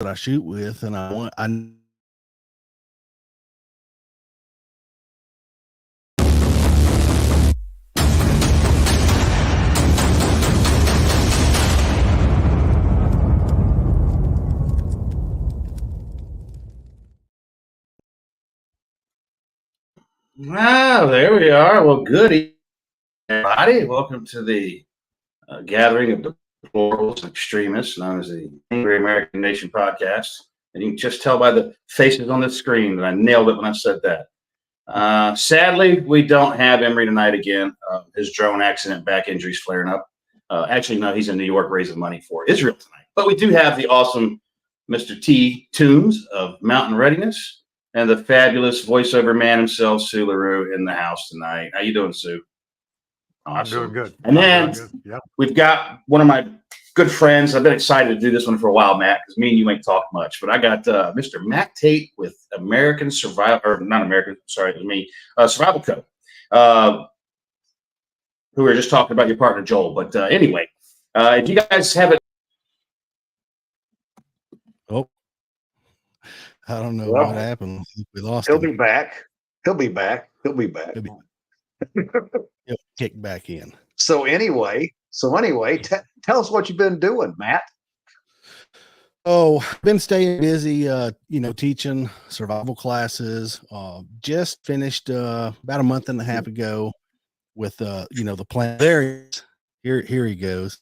that I shoot with, and I There we are. Well, good evening, everybody. Welcome to the gathering of deplorables and extremists known as the Angry American Nation podcast. And you can just tell by the faces on the screen that I nailed it when I said that. Sadly, we don't have Emery tonight again. His drone accident, back injuries flaring up. Actually, no, he's in New York raising money for Israel tonight. But we do have the awesome Mr. T. Toombs of Mountain Readiness and the fabulous voiceover man himself, Sue LaRue, in the house tonight. How you doing, Sue? Awesome. I'm doing good. And then we've got one of my good friends. I've been excited to do this one for a while, Matt, because me and you ain't talked much. But I got Mr. Matt Tate with American Survival, or not American, sorry, it was me, Survival Co. Who we were just talking about your partner, Joel. But anyway, if you guys haven't. Oh, I don't know what happened. We lost him. He'll be back. He'll be back. He'll kick back in. So anyway, tell us what you've been doing, Matt. Oh, been staying busy, teaching survival classes. Just finished about a month and a half ago with the plan. There he is. Here he goes.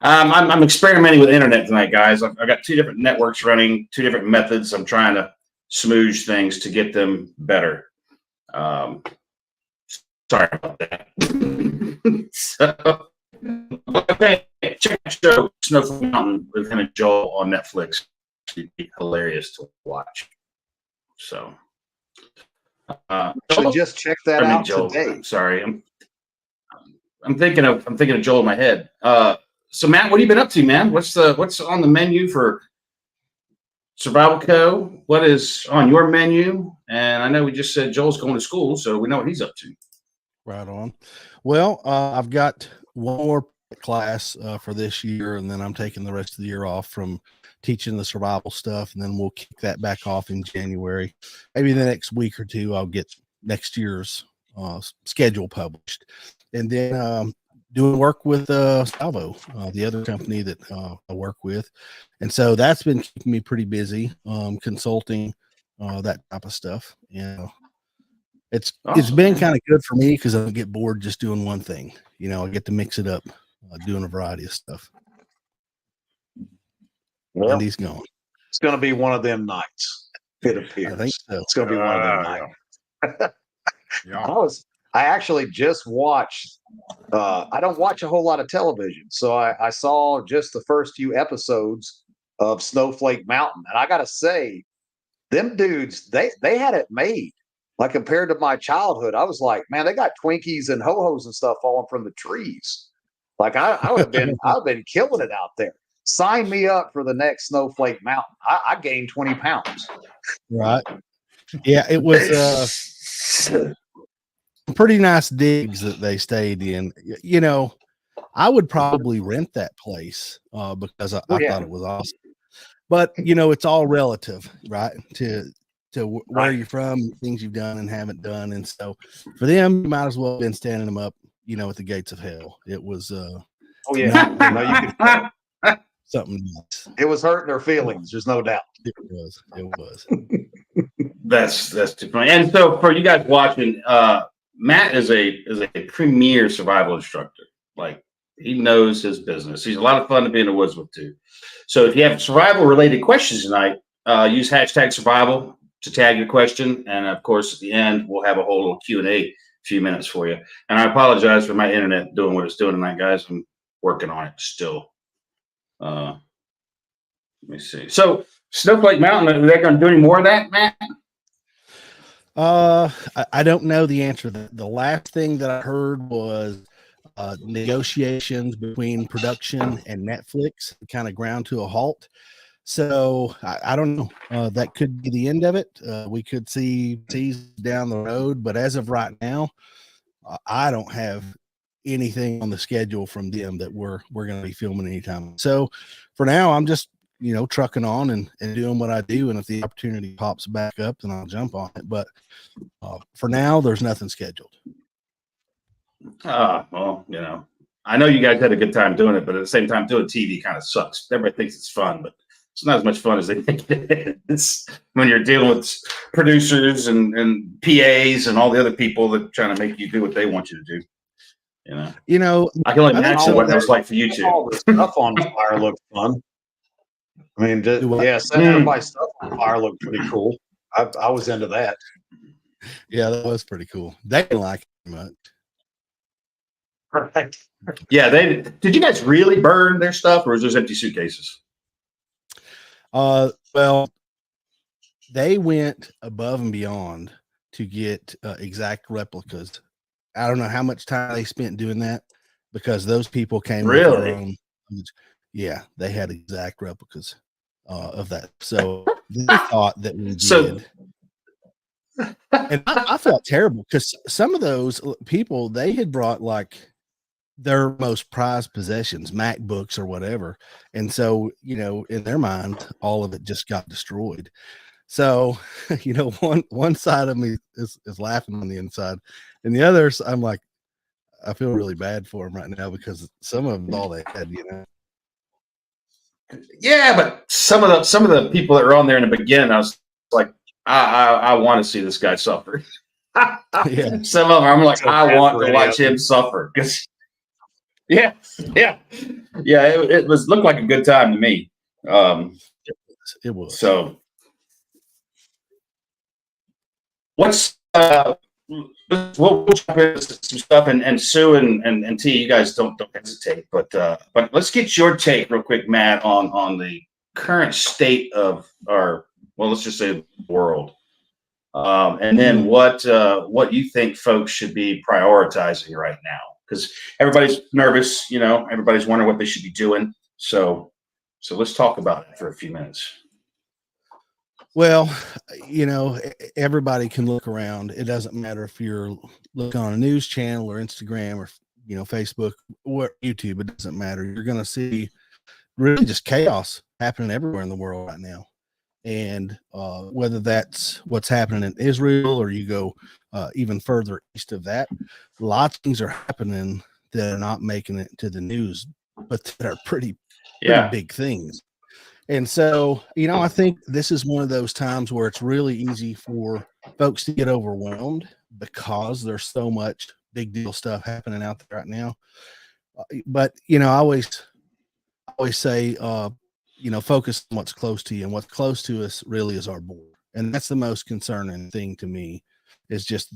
I'm experimenting with the internet tonight, guys. I've got two different networks running, two different methods. I'm trying to smoosh things to get them better. Sorry about that. So, okay, check the show Snowflakes Mountain with him and Joel on Netflix. It'd be hilarious to watch. So, just check that out Joel, today. Sorry, I'm thinking of Joel in my head. So Matt, what have you been up to, man? What's on the menu for Survival Co? What is on your menu? And I know we just said Joel's going to school, so we know what he's up to. Right on. Well, I've got one more class for this year, and then I'm taking the rest of the year off from teaching the survival stuff, and then we'll kick that back off in January. Maybe the next week or two, I'll get next year's schedule published, and then doing work with Salvo, the other company that I work with. And so that's been keeping me pretty busy, consulting, that type of stuff. It's been kind of good for me because I don't get bored just doing one thing. I get to mix it up, doing a variety of stuff. Well, and he's gone. It's going to be one of them nights. It appears. I think so. It's going to be one of them nights. I actually just watched. I don't watch a whole lot of television, so I saw just the first few episodes of Snowflake Mountain, and I got to say, them dudes they had it made. Like compared to my childhood, I was like, man, they got Twinkies and ho-hos and stuff falling from the trees. Like I would have been, killing it out there. Sign me up for the next Snowflake Mountain. I gained 20 pounds. Right. Yeah, it was pretty nice digs that they stayed in. I would probably rent that place because I thought it was awesome. But it's all relative, right? To where you're from, things you've done and haven't done. And so for them, you might as well have been standing them up, at the gates of hell. It was you could something nice. It was hurting their feelings, there's no doubt. It was. That's too funny. And so for you guys watching, Matt is a premier survival instructor. Like, he knows his business. He's a lot of fun to be in the woods with too. So if you have survival related questions tonight, use hashtag survival to tag your question. And of course, at the end, we'll have a whole little Q&A few minutes for you. And I apologize for my internet doing what it's doing tonight, guys. I'm working on it still. Let me see. So Snowflake Mountain, are they going to do any more of that, Matt? I don't know the answer. The last thing that I heard was negotiations between production and Netflix kind of ground to a halt. So I don't know. That could be the end of it. We could see seasons down the road, but as of right now, I don't have anything on the schedule from them that we're going to be filming anytime. So for now, I'm just, trucking on and doing what I do. And if the opportunity pops back up, then I'll jump on it. But for now, there's nothing scheduled. Well, I know you guys had a good time doing it, but at the same time, doing TV kind of sucks. Everybody thinks it's fun, but it's not as much fun as they think it is when you're dealing with producers and PAs and all the other people that are trying to make you do what they want you to do. I can only imagine what that's like for you two. All the stuff on fire looked fun. I mean, setting everybody's stuff on fire looked pretty cool. I was into that. Yeah, that was pretty cool. They didn't like it much. Right. Yeah, did you guys really burn their stuff, or was those empty suitcases? Well, they went above and beyond to get exact replicas. I don't know how much time they spent doing that, because those people came with their own. Yeah, they had exact replicas of that. So they thought that we did. And I felt terrible because some of those people, they had brought like their most prized possessions, MacBooks or whatever. And so, in their mind, all of it just got destroyed. So, one side of me is laughing on the inside, and the others, I'm like, I feel really bad for them right now because some of them all they had, Yeah, but some of the people that were on there in the beginning, I was like, I want to see this guy suffer. Yeah. Some of them, I'm like, I want to watch him suffer because. Yeah. It looked like a good time to me. It was. So, what's we'll jump into some stuff, and Sue and T, you guys don't hesitate, but let's get your take real quick, Matt, on the current state of our, well, let's just say the world, and then what you think folks should be prioritizing right now, because everybody's nervous, everybody's wondering what they should be doing. So let's talk about it for a few minutes. Well, everybody can look around. It doesn't matter if you're looking on a news channel or Instagram or, Facebook or YouTube. It doesn't matter. You're going to see really just chaos happening everywhere in the world right now. And whether that's what's happening in Israel or you go even further east of that, lots of things are happening that are not making it to the news, but that are pretty big things. And so, I think this is one of those times where it's really easy for folks to get overwhelmed because there's so much big deal stuff happening out there right now. But, I always say, focus on what's close to you, and what's close to us really is our border. And that's the most concerning thing to me, is just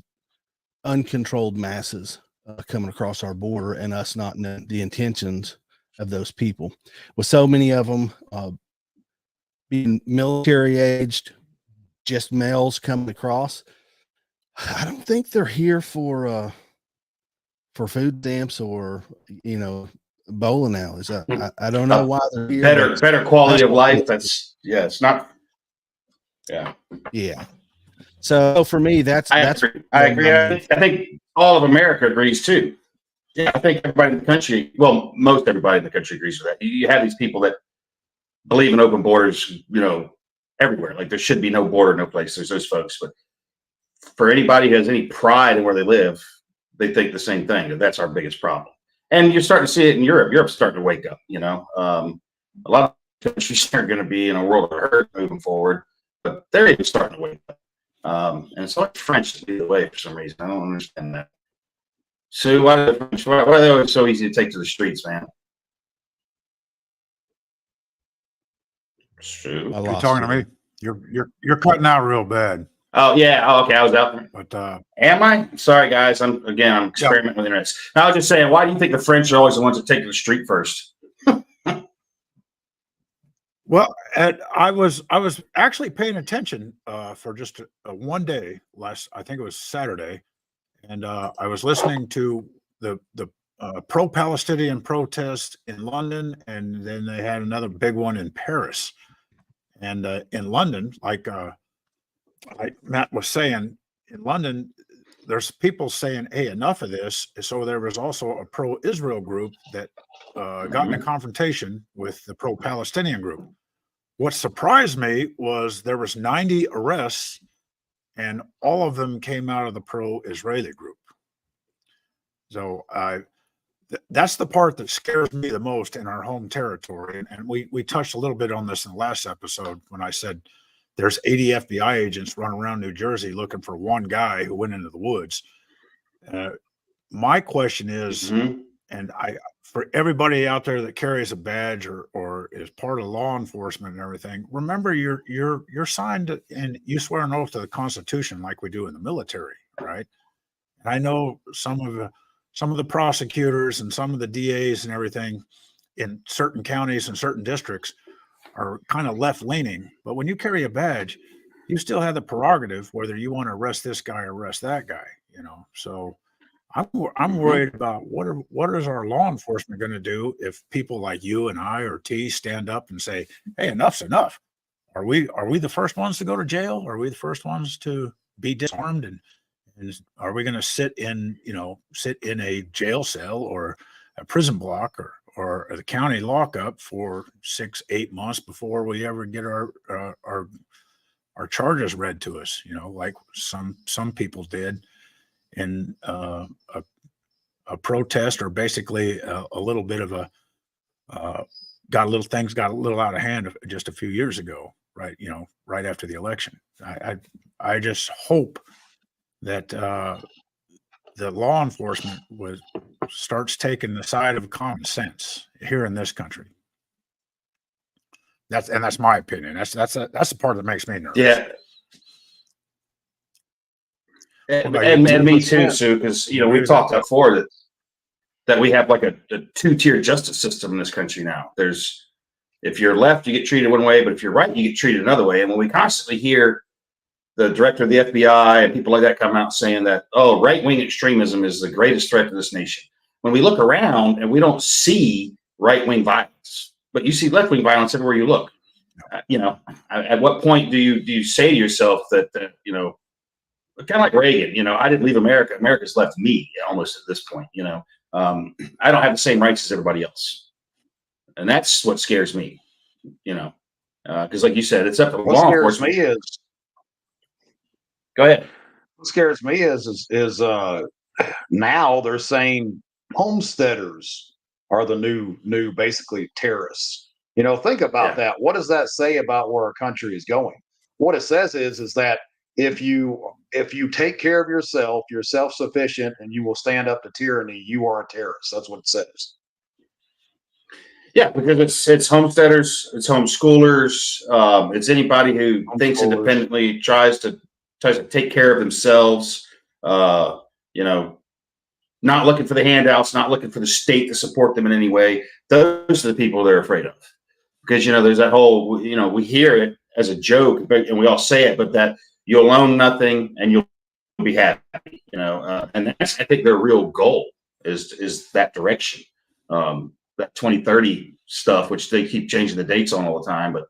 uncontrolled masses coming across our border and us not knowing the intentions of those people, with so many of them being military aged, just males coming across. I don't think they're here for food stamps or, bowling alleys. I don't know why they're here. Better quality of life. It's not. Yeah. So for me, I agree. I think all of America agrees too. Yeah, I think everybody in the country, well, most everybody in the country agrees with that. You have these people that believe in open borders, everywhere. Like there should be no border, no place. There's those folks. But for anybody who has any pride in where they live, they think the same thing. That's our biggest problem. And you're starting to see it in Europe. Europe's starting to wake up, a lot of countries are going to be in a world of hurt moving forward, but they're even starting to wake up. And it's like French to be the way for some reason. I don't understand that. So why are they always so easy to take to the streets, man? You're talking to me. You're cutting out real bad. Oh yeah. Oh, okay. I was out there. But am I? Sorry, guys. I'm experimenting with the internet. Now, I was just saying, why do you think the French are always the ones that take to the street first? Well, Ed, I was actually paying attention for just one day I think it was Saturday, and I was listening to the pro-Palestinian protest in London, and then they had another big one in Paris. And in London, like Matt was saying, in London, there's people saying, hey, enough of this. So there was also a pro-Israel group that got in a confrontation with the pro-Palestinian group. What surprised me was there was 90 arrests, and all of them came out of the pro-Israeli group. So that's the part that scares me the most in our home territory. And we touched a little bit on this in the last episode when I said there's 80 FBI agents running around New Jersey looking for one guy who went into the woods. My question is, and for everybody out there that carries a badge or is part of law enforcement and everything, remember you're signed and you swear an oath to the Constitution like we do in the military, right? And I know some of the prosecutors and some of the DAs and everything in certain counties and certain districts are kind of left leaning, but when you carry a badge, you still have the prerogative whether you want to arrest this guy or arrest that guy, So I'm worried about what is our law enforcement going to do if people like you and I or T stand up and say, hey, enough's enough. Are we the first ones to go to jail? Are we the first ones to be disarmed? And are we going to sit in a jail cell or a prison block or a county lockup for 6-8 months before we ever get our charges read to us, like some people did in a protest, or basically a little bit of got a little out of hand just a few years ago, right? Right after the election. I just hope that the law enforcement starts taking the side of common sense here in this country. That's my opinion. That's the part that makes me nervous. Yeah. And me too, Sue, because we've talked before that we have like a two-tier justice system in this country now. If you're left, you get treated one way, but if you're right, you get treated another way. And when we constantly hear the director of the FBI and people like that come out saying that, right-wing extremism is the greatest threat to this nation. When we look around and we don't see right-wing violence, but you see left-wing violence everywhere you look. At what point do you say to yourself that kind of like Reagan, I didn't leave America. America's left me almost at this point, I don't have the same rights as everybody else. And that's what scares me, because like you said, it's up to law enforcement. Go ahead. What scares me is now they're saying homesteaders are the new basically terrorists. Think about that. What does that say about where our country is going? What it says is that if you take care of yourself, you're self-sufficient, and you will stand up to tyranny, you are a terrorist. That's what it says. Yeah, because it's homesteaders, it's homeschoolers, it's anybody who thinks independently, tries to take care of themselves, not looking for the handouts, not looking for the state to support them in any way. Those are the people they're afraid of. Because, there's that whole, we hear it as a joke, and we all say it, but that you'll own nothing and you'll be happy, and that's, I think, their real goal is that direction. That 2030 stuff, which they keep changing the dates on all the time, but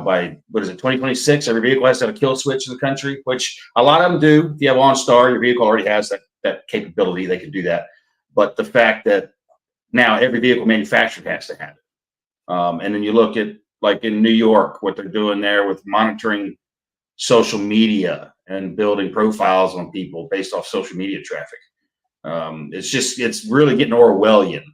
by 2026, every vehicle has to have a kill switch in the country, which a lot of them do. If you have OnStar, your vehicle already has that capability. They can do that. But the fact that now every vehicle manufacturer has to have it. And then you look at, like in New York, what they're doing there with monitoring social media and building profiles on people based off social media traffic. It's really getting Orwellian,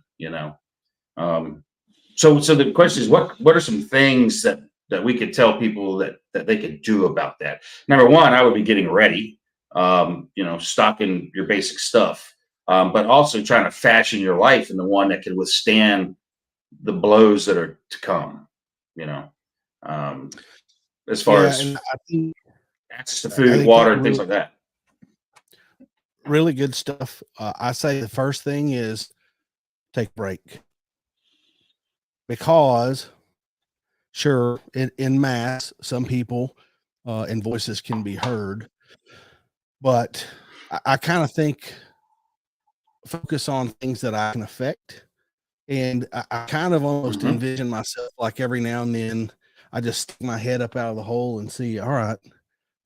So the question is, what are some things that we could tell people that they could do about that? Number one, I would be getting ready, stocking your basic stuff, but also trying to fashion your life in the one that can withstand the blows that are to come, as far as access to food, water, and things like that. Really good stuff. I say the first thing is take a break. Because, sure, in mass, some people and voices can be heard, but I kind of think focus on things that I can affect. And I kind of almost envision myself like every now and then I just stick my head up out of the hole and see, all right,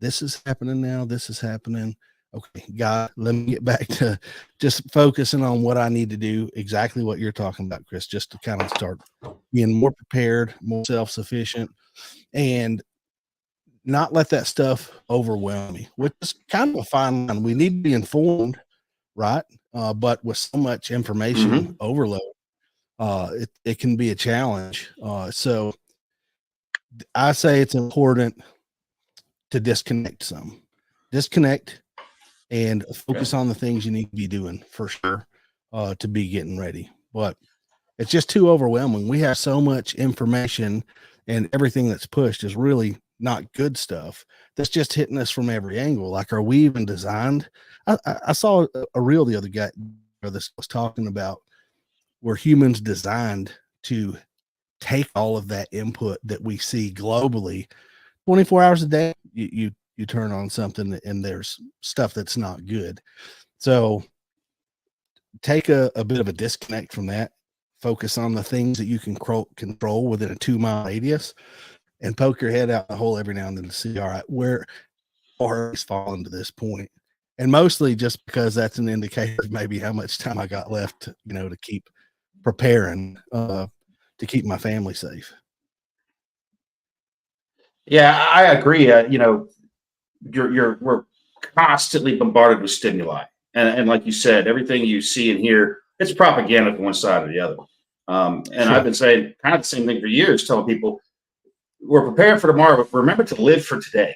this is happening now. This is happening. okay, God, let me get back to just focusing on what I need to do, exactly what you're talking about, Chris, just to kind of start being more prepared, more self-sufficient, and not let that stuff overwhelm me, which is kind of a fine line. We need to be informed, right? But with so much information overload, it can be a challenge. So I say it's important to disconnect and focus on the things you need to be doing for sure, to be getting ready. But it's just too overwhelming. We have so much information, and everything that's pushed is really not good stuff. That's just hitting us from every angle. Like, are we even designed? I saw a reel the other guy this was talking about where humans designed to take all of that input that we see globally 24 hours a day. You turn on something and there's stuff that's not good. So take a bit of a disconnect from that, focus on the things that you can control within a 2-mile radius, and poke your head out the hole every now and then to see, all right, where are he's fallen to this point? And mostly just because that's an indicator of maybe how much time I got left, to keep preparing, to keep my family safe. Yeah, I agree. We're constantly bombarded with stimuli, and like you said, everything you see and hear, it's propaganda from one side or the other. And Sure. I've been saying kind of the same thing for years, telling people we're preparing for tomorrow, but remember to live for today.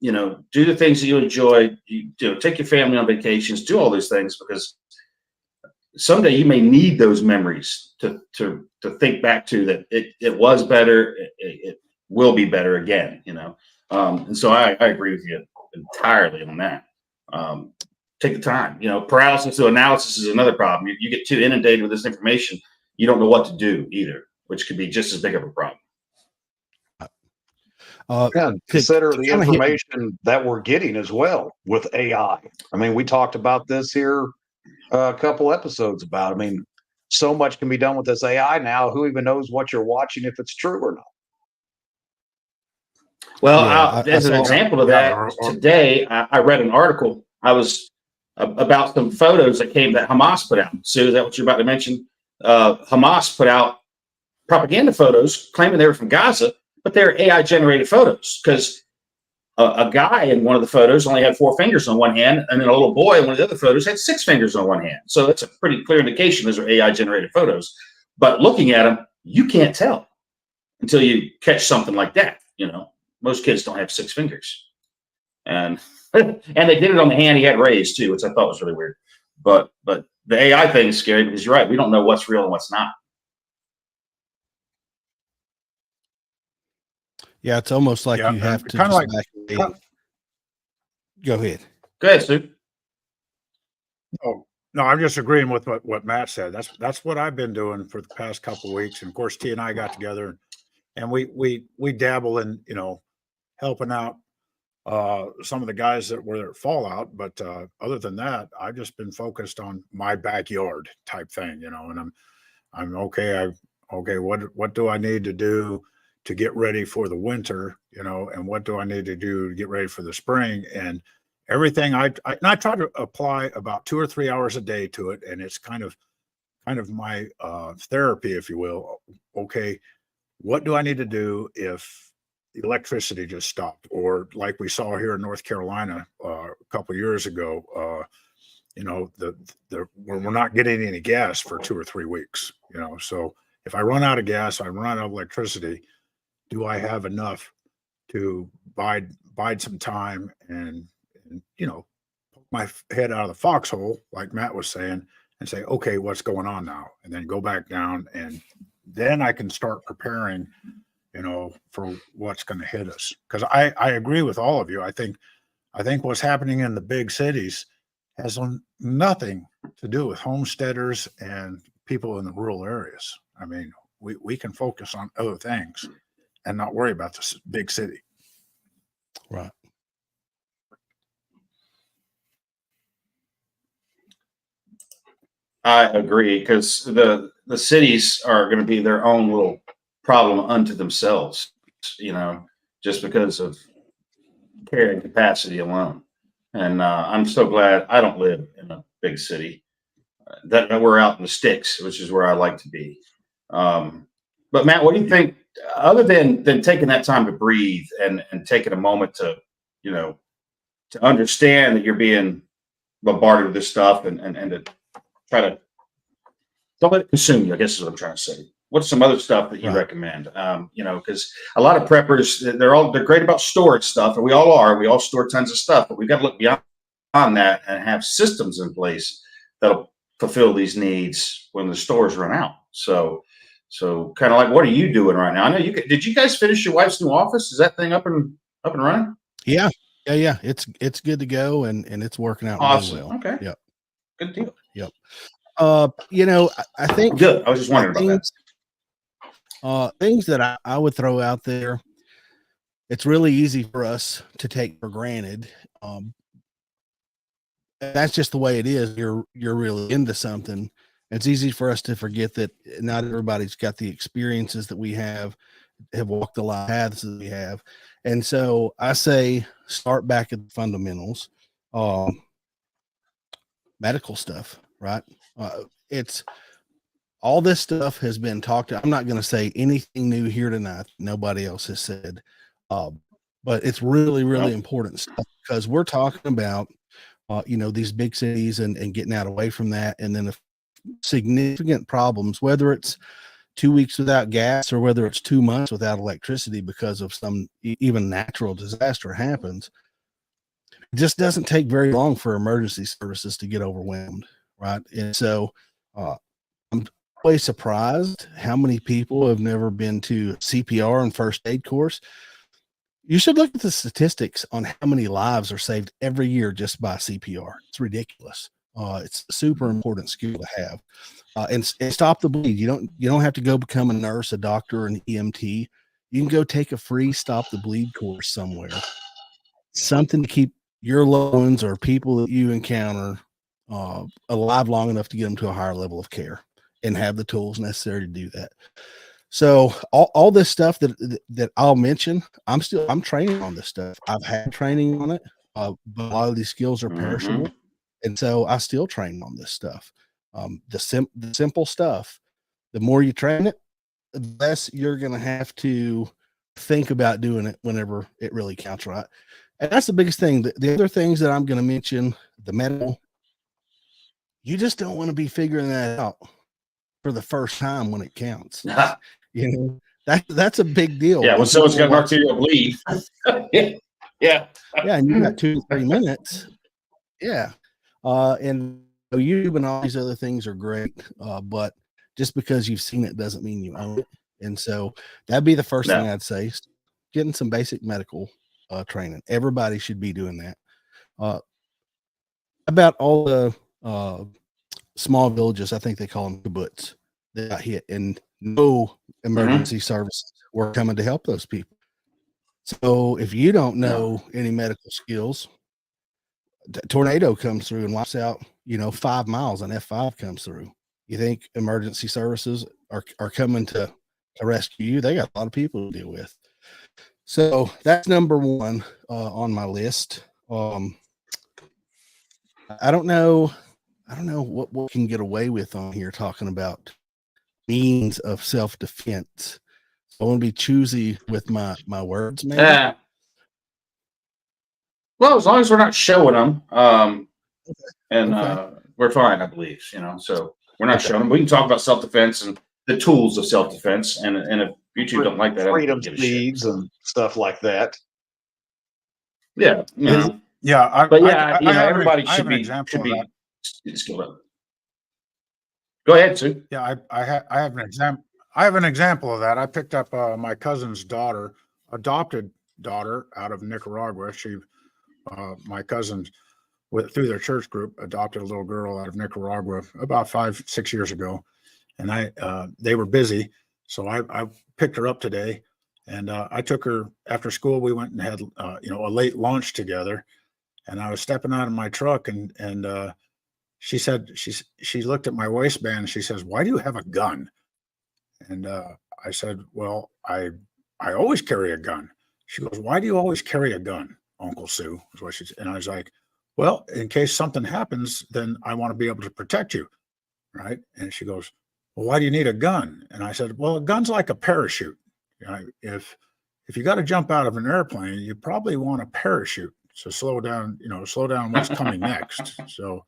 Do the things that you enjoy. Take your family on vacations, do all these things, because someday you may need those memories to think back to that it was better. It will be better again. And so I agree with you entirely on that. Take the time. Paralysis to analysis is another problem. You get too inundated with this information, you don't know what to do either, which could be just as big of a problem. Consider the information that we're getting as well with AI. I mean, we talked about this here a couple episodes about. I mean, so much can be done with this AI now. Who even knows what you're watching, if it's true or not? Well, as an example of that, today I read an article. I was about some photos that Hamas put out. Sue, is that what you're about to mention? Hamas put out propaganda photos claiming they were from Gaza, but they're AI generated photos, because a guy in one of the photos only had 4 fingers on one hand, and then a little boy in one of the other photos had 6 fingers on one hand. So that's a pretty clear indication those are AI generated photos. But looking at them, you can't tell until you catch something like that. Most kids don't have 6 fingers, and and they did it on the hand he had raised too, which I thought was really weird. But the AI thing is scary, because you're right, we don't know what's real and what's not. Yeah, it's almost like you have to kind of like. Go ahead. Go ahead, Stu. Oh no, I'm just agreeing with what Matt said. That's what I've been doing for the past couple of weeks. And of course, T and I got together, and we dabble in helping out some of the guys that were at Fallout. But other than that, I've just been focused on my backyard type thing, and I'm okay. What do I need to do to get ready for the winter, and what do I need to do to get ready for the spring? And everything I try to apply about 2 or 3 hours a day to it. And it's kind of my therapy, if you will. Okay, what do I need to do if electricity just stopped, or like we saw here in North Carolina a couple of years ago, we're not getting any gas for 2 or 3 weeks, so if I run out of gas, I run out of electricity, do I have enough to bide some time and poke my head out of the foxhole, like Matt was saying, and say, okay, what's going on now? And then go back down, and then I can start preparing, for what's going to hit us. Because I agree with all of you. I think what's happening in the big cities has nothing to do with homesteaders and people in the rural areas. I mean, we can focus on other things and not worry about this big city. Right. I agree, because the cities are going to be their own little problem unto themselves, just because of carrying capacity alone. And I'm so glad I don't live in a big city. That we're out in the sticks, which is where I like to be. But Matt, what do you think? Other than taking that time to breathe and taking a moment to, you know, to understand that you're being bombarded with this stuff and to try to don't let it consume you, I guess is what I'm trying to say. What's some other stuff that you recommend? You know, because a lot of preppers, they're great about storage stuff, and we all are. We all store tons of stuff, but we've got to look beyond that and have systems in place that'll fulfill these needs when the stores run out. So kind of like, what are you doing right now? I know did you guys finish your wife's new office? Is that thing up and running? Yeah. It's good to go, and it's working out Awesome. really well. Okay. Yep. Good deal. Yep. You know, I think Good. I was just wondering about that. Things that I would throw out there. It's really easy for us to take for granted. That's just the way it is. You're really into something. It's easy for us to forget that not everybody's got the experiences that we have walked the life paths that we have. And so I say, start back at the fundamentals, medical stuff, right? It's all this stuff has been talked to. I'm not going to say anything new here tonight. Nobody else has said, but it's really, really important stuff, because we're talking about, you know, these big cities and getting out away from that. And then if significant problems, whether it's 2 weeks without gas or whether it's 2 months without electricity because of some even natural disaster happens, it just doesn't take very long for emergency services to get overwhelmed, right? And so I'm always surprised how many people have never been to CPR and first aid course. You should look at the statistics on how many lives are saved every year just by CPR. It's ridiculous. It's a super important skill to have, and stop the bleed. You don't have to go become a nurse, a doctor, an EMT. You can go take a free stop the bleed course somewhere. Something to keep your loved ones or people that you encounter alive long enough to get them to a higher level of care and have the tools necessary to do that. So all this stuff that I'll mention, I'm training on this stuff. I've had training on it, but a lot of these skills are perishable. And so I still train on this stuff. The simple stuff, the more you train it, the less you're going to have to think about doing it whenever it really counts, right? And that's the biggest thing. The other things that I'm going to mention, the medical, you just don't want to be figuring that out for the first time when it counts. You know, that's a big deal. Yeah, when someone's got an arterial bleed. Yeah. And you got 2 to 3 minutes. Yeah. And YouTube and all these other things are great, but just because you've seen it doesn't mean you own it. And so that'd be the first thing I'd say, getting some basic medical training. Everybody should be doing that. About all the small villages, I think they call them kibbutz, that got hit, and no emergency services were coming to help those people. So if you don't know any medical skills, tornado comes through and wipes out, 5 miles, and F5 comes through. You think emergency services are coming to rescue you? They got a lot of people to deal with. So that's number one on my list. I don't know what we can get away with on here talking about means of self-defense. So I want to be choosy with my words, maybe. Well, as long as we're not showing them, we're fine, I believe. So we're not showing them. We can talk about self-defense and the tools of self-defense, and if YouTube don't like that, freedom speeds and stuff like that. Yeah, everybody should be skilled up. Go ahead, Sue. Yeah, I have an example. I have an example of that. I picked up my cousin's daughter, adopted daughter, out of Nicaragua. My cousins, through their church group, adopted a little girl out of Nicaragua about 5-6 years ago, and they were busy, so I picked her up today, and I took her after school. We went and had a late lunch together, and I was stepping out of my truck, and she said she looked at my waistband and she says, "Why do you have a gun?" And I said, "Well, I always carry a gun." She goes, "Why do you always carry a gun, Uncle Sue?" Is what she said. And I was like, well, in case something happens, then I want to be able to protect you. Right. And she goes, well, why do you need a gun? And I said, well, a gun's like a parachute. You know, if you got to jump out of an airplane, you probably want a parachute. So slow down what's coming next. So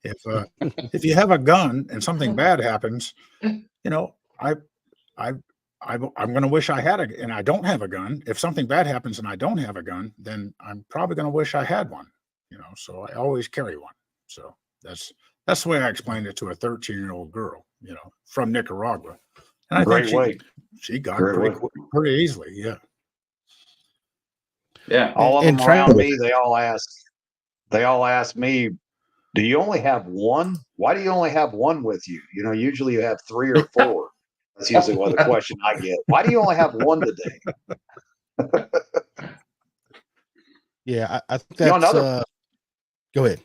if you have a gun and something bad happens, you know, I'm going to wish I had and I don't have a gun. If something bad happens and I don't have a gun, then I'm probably going to wish I had one, you know, so I always carry one. So that's the way I explained it to a 13-year-old girl, you know, from Nicaragua. And I think she got it pretty easily. Yeah. Yeah. All of them around me, they all ask me, do you only have one? Why do you only have one with you? You know, usually you have 3 or 4. That's usually what the question I get. Why do you only have one today? Yeah, I think that's go ahead.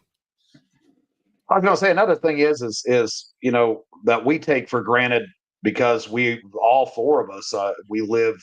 I was going to say another thing is you know, that we take for granted because all 4 of us we live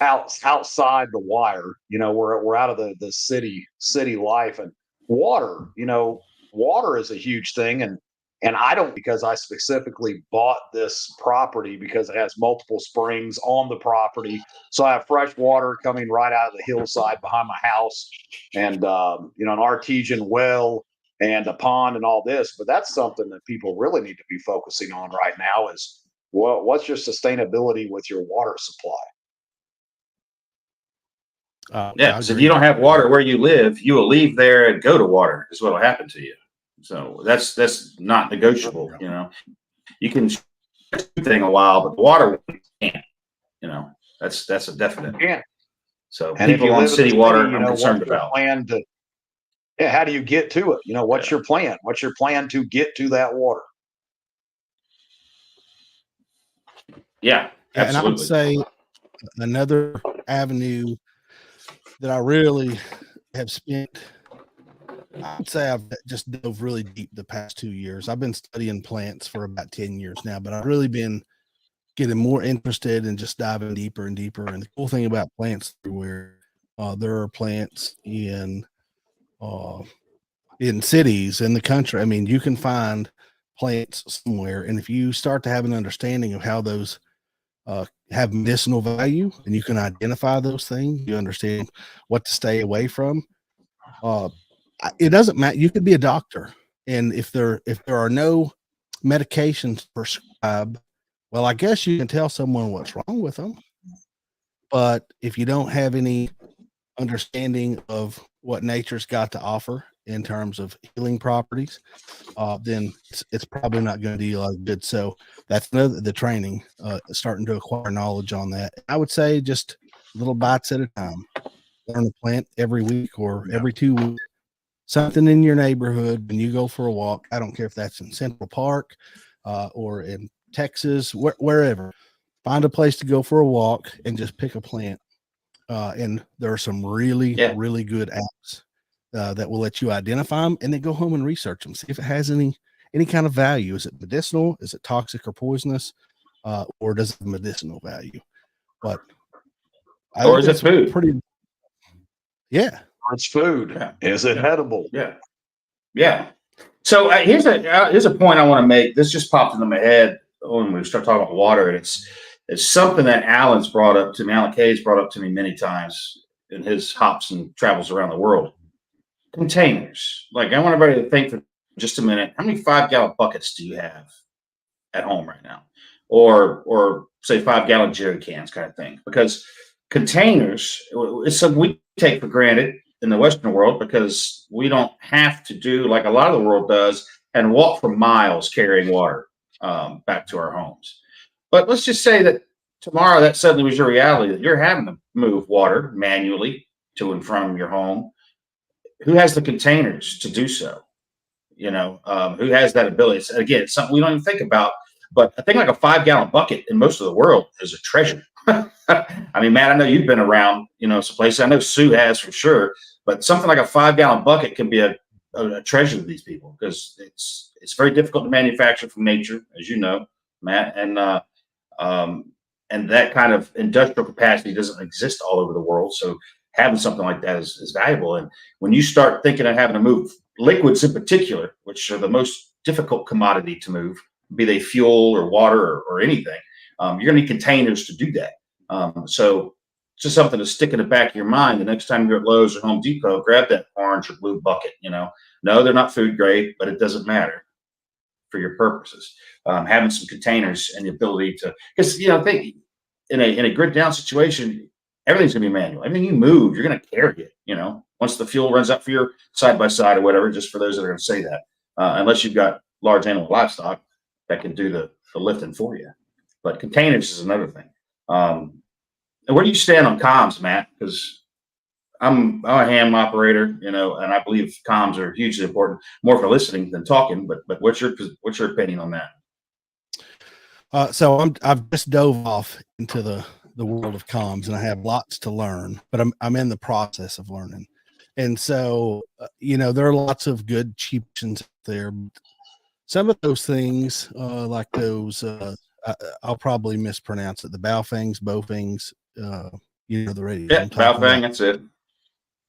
outside the wire. You know, we're out of the city life, and water. You know, water is a huge thing, and I don't, because I specifically bought this property because it has multiple springs on the property, so I have fresh water coming right out of the hillside behind my house, and you know, an artesian well and a pond and all this. But that's something that people really need to be focusing on right now is what's your sustainability with your water supply? Yeah, so if you don't have water where you live, you will leave there and go to water is what will happen to you. So that's not negotiable. You know, you can thing a while, but the water can't. You know, that's a definite. So and people on city water, I'm concerned about. How do you get to it? You know, what's your plan? What's your plan to get to that water? Yeah, absolutely. And I would say another avenue that I really have spent, I'd say I've just dove really deep the past 2 years. I've been studying plants for about 10 years now, but I've really been getting more interested in just diving deeper and deeper. And the cool thing about plants everywhere, there are plants in cities, in the country. I mean, you can find plants somewhere, and if you start to have an understanding of how those have medicinal value, and you can identify those things, you understand what to stay away from. It doesn't matter. You could be a doctor, and if there are no medications prescribed, well, I guess you can tell someone what's wrong with them. But if you don't have any understanding of what nature's got to offer in terms of healing properties, then it's probably not going to do you a lot of good. So that's the training, starting to acquire knowledge on that. I would say just little bites at a time. Learn a plant every week or every 2 weeks. Something in your neighborhood when you go for a walk. I don't care if that's in Central Park or in Texas, wherever. Find a place to go for a walk and just pick a plant. And there are some really good apps that will let you identify them, and then go home and research them. See if it has any kind of value. Is it medicinal? Is it toxic or poisonous? Or does it have medicinal value? But or is it food? Yeah. It's food. Yeah. Is it edible? Yeah. So here's a point I want to make. This just popped into my head when we start talking about water, and it's something that Alan's brought up to me. Alan Kay's brought up to me many times in his hops and travels around the world. Containers. Like, I want everybody to think for just a minute. How many 5-gallon buckets do you have at home right now, or say 5-gallon jerry cans, kind of thing? Because containers is something we take for granted in the Western world because we don't have to do like a lot of the world does and walk for miles carrying water back to our homes. But let's just say that tomorrow that suddenly was your reality, that you're having to move water manually to and from your home. Who has the containers to do so? You know, who has that ability? It's, again, it's something we don't even think about. But I think like a 5-gallon bucket in most of the world is a treasure. I mean, Matt, I know you've been around, you know, some places. I know Sue has for sure. But something like a 5-gallon bucket can be a treasure to these people because it's very difficult to manufacture from nature, as you know, Matt, and that kind of industrial capacity doesn't exist all over the world. So having something like that is valuable. And when you start thinking of having to move liquids in particular, which are the most difficult commodity to move, be they fuel or water or anything, you're going to need containers to do that. So it's just something to stick in the back of your mind. The next time you're at Lowe's or Home Depot, grab that orange or blue bucket. No, they're not food grade, but it doesn't matter for your purposes. Having some containers and the ability to, because think in a grid down situation, everything's gonna be manual. Everything you move, you're gonna carry it. Once the fuel runs out for your side by side or whatever, just for those that are gonna say that, unless you've got large animal livestock that can do the lifting for you. But containers is another thing. And where do you stand on comms, Matt? Because I'm a ham operator, and I believe comms are hugely important, more for listening than talking. But what's your opinion on that? So I've just dove off into the world of comms, and I have lots to learn, but I'm in the process of learning. And so there are lots of good cheap options there. Some of those things, like those, I'll probably mispronounce it. The Baofengs, the radio. Yeah, Baofeng, that's it.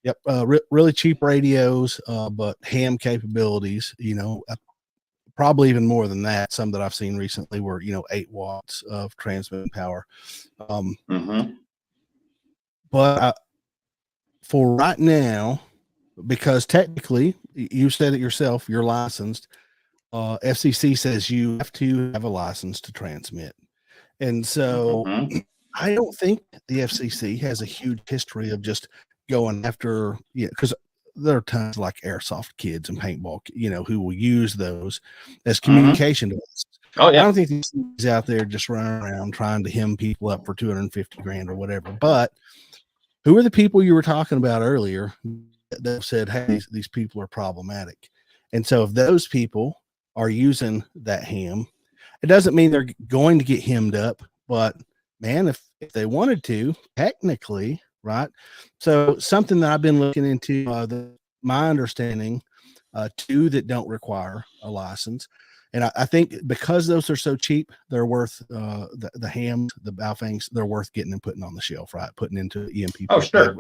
Yep, really cheap radios, but ham capabilities. Probably even more than that. Some that I've seen recently were 8 watts of transmitting power. But for right now, because technically you said it yourself, you're licensed. FCC says you have to have a license to transmit, and so I don't think the FCC has a huge history of just going after, because there are tons like airsoft kids and paintball, who will use those as communication devices. Oh yeah, I don't think these out there just running around trying to hem people up for $250,000 or whatever. But who are the people you were talking about earlier that said, "Hey, these people are problematic"? And so if those people are using that ham, it doesn't mean they're going to get hemmed up, but man, if they wanted to, technically, right? So something that I've been looking into, my understanding, 2 that don't require a license. And I think because those are so cheap, they're worth the hams, the Baofengs, they're worth getting and putting on the shelf, right? Putting into EMP. Oh, sure.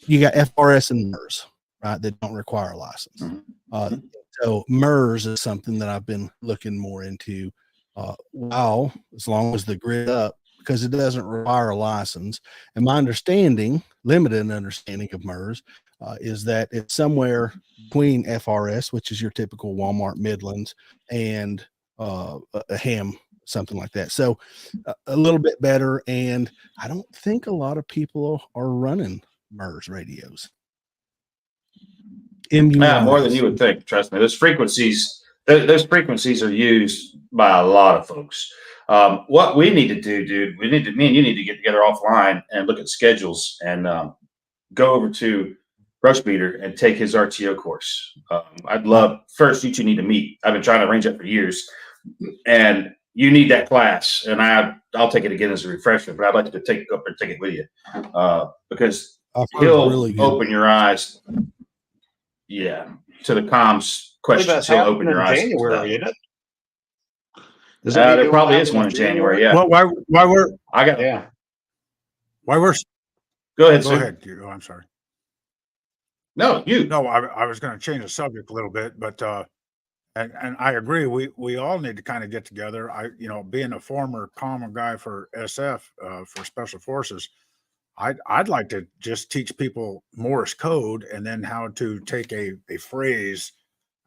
You got FRS and MERS, right? That don't require a license. So MERS is something that I've been looking more into. As long as the grid up, because it doesn't require a license. And my limited understanding of MERS, is that it's somewhere between FRS, which is your typical Walmart Midlands, and a ham, something like that. So a little bit better. And I don't think a lot of people are running MERS radios. More than you would think. Trust me. Those frequencies are used by a lot of folks. What we need to do, dude, me and you need to get together offline and look at schedules and go over to Rush Meter and take his RTO course. I'd love, first, you two need to meet. I've been trying to arrange that for years, and you need that class. And I'll take it again as a refresher, but I'd like to take it with you, because he'll really open your eyes. Yeah, to the comms questions. He'll open your eyes. January, isn't it? There probably is one in January. Yeah. Well, why we're Go ahead. Go ahead. Oh, I'm sorry. No, you. No, I was going to change the subject a little bit, but and I agree. We all need to kind of get together. Being a former common guy for SF, for Special Forces, I'd like to just teach people Morse code and then how to take a phrase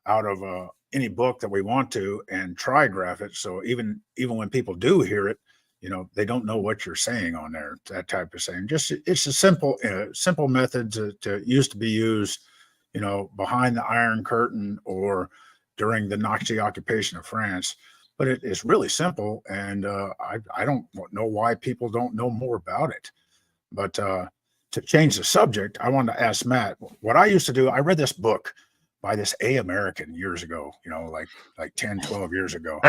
out of any book that we want to and trigraph it. So even when people do hear it, they don't know what you're saying on there, that type of thing. Just, it's a simple method to used to be used, behind the Iron Curtain or during the Nazi occupation of France. But it is really simple. And I don't know why people don't know more about it. But to change the subject, I wanted to ask Matt, what I used to do, I read this book by this American years ago, like 10, 12 years ago.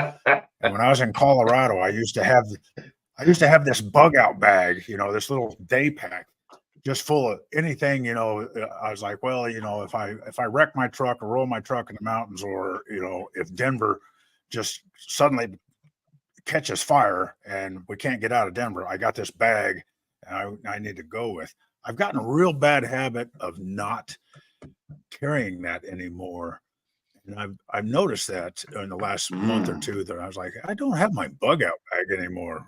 And when I was in Colorado, I used to have this bug out bag, this little day pack just full of anything, I was like, well, if I wreck my truck or roll my truck in the mountains, or, if Denver just suddenly catches fire and we can't get out of Denver, I got this bag I need to go with. I've gotten a real bad habit of not carrying that anymore. And I've noticed that in the last month or two that I was like, I don't have my bug out bag anymore.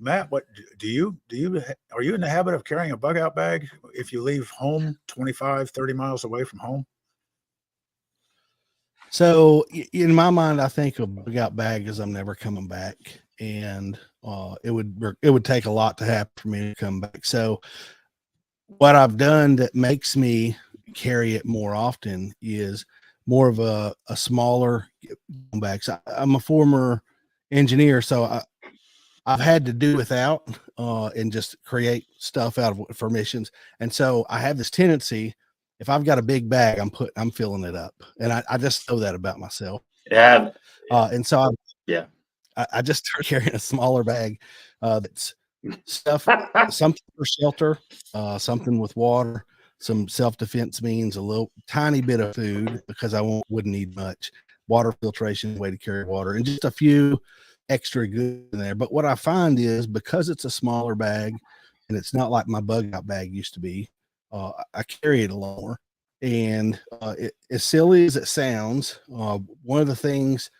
Matt, what are you in the habit of carrying a bug out bag if you leave home 25, 30 miles away from home? So in my mind, I think a bug out bag is I'm never coming back, and it would take a lot to happen for me to come back. So what I've done that makes me carry it more often is more of a smaller bag. So I'm a former engineer, so I've had to do without and just create stuff out of for missions. And so I have this tendency, if I've got a big bag, I'm filling it up, and I just know that about myself. Yeah. And so Yeah. I just start carrying a smaller bag that's stuff, something for shelter, something with water, some self-defense means, a little tiny bit of food because I wouldn't need much, water filtration, way to carry water, and just a few extra goods in there. But what I find is because it's a smaller bag and it's not like my bug out bag used to be, I carry it a lot more. And as silly as it sounds, one of the things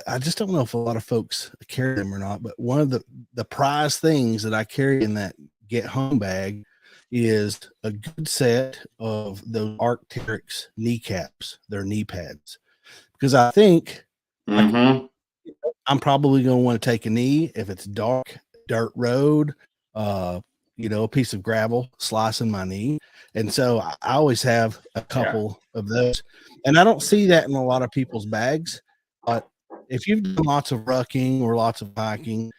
I just don't know if a lot of folks carry them or not, but one of the prize things that I carry in that get home bag is a good set of those Arc'teryx kneecaps, their knee pads, because I think I'm probably going to want to take a knee if it's dark, dirt road, a piece of gravel slicing my knee. And so I always have a couple of those, and I don't see that in a lot of people's bags, but if you've done lots of rucking or lots of hiking,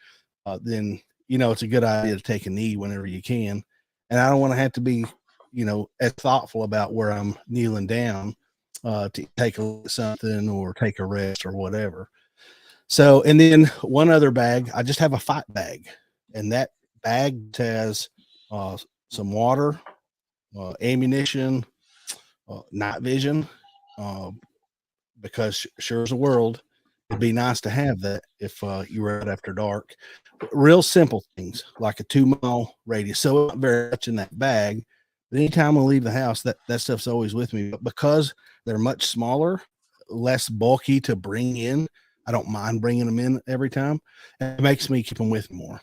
then, it's a good idea to take a knee whenever you can. And I don't want to have to be, as thoughtful about where I'm kneeling down to take a look at something or take a rest or whatever. So, and then one other bag, I just have a fight bag, and that bag has some water, ammunition, night vision, because sure as a world, it'd be nice to have that if you were out after dark. Real simple things like a 2-mile radius. So not very much in that bag, but anytime I leave the house, that stuff's always with me. But because they're much smaller, less bulky to bring in, I don't mind bringing them in every time. It makes me keep them with me more.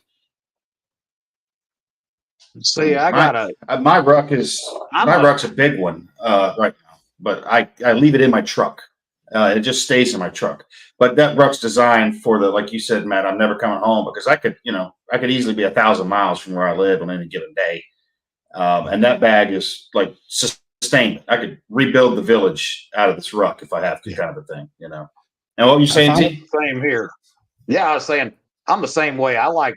See, my ruck's a big one right now, but I leave it in my truck. It just stays in my truck. But that ruck's designed for like you said, Matt, I'm never coming home, because I could easily be 1,000 miles from where I live on any given day. And that bag is like sustainment. I could rebuild the village out of this ruck if I have to, kind of a thing, And what were you saying, T? Same here. Yeah, I was saying I'm the same way. I like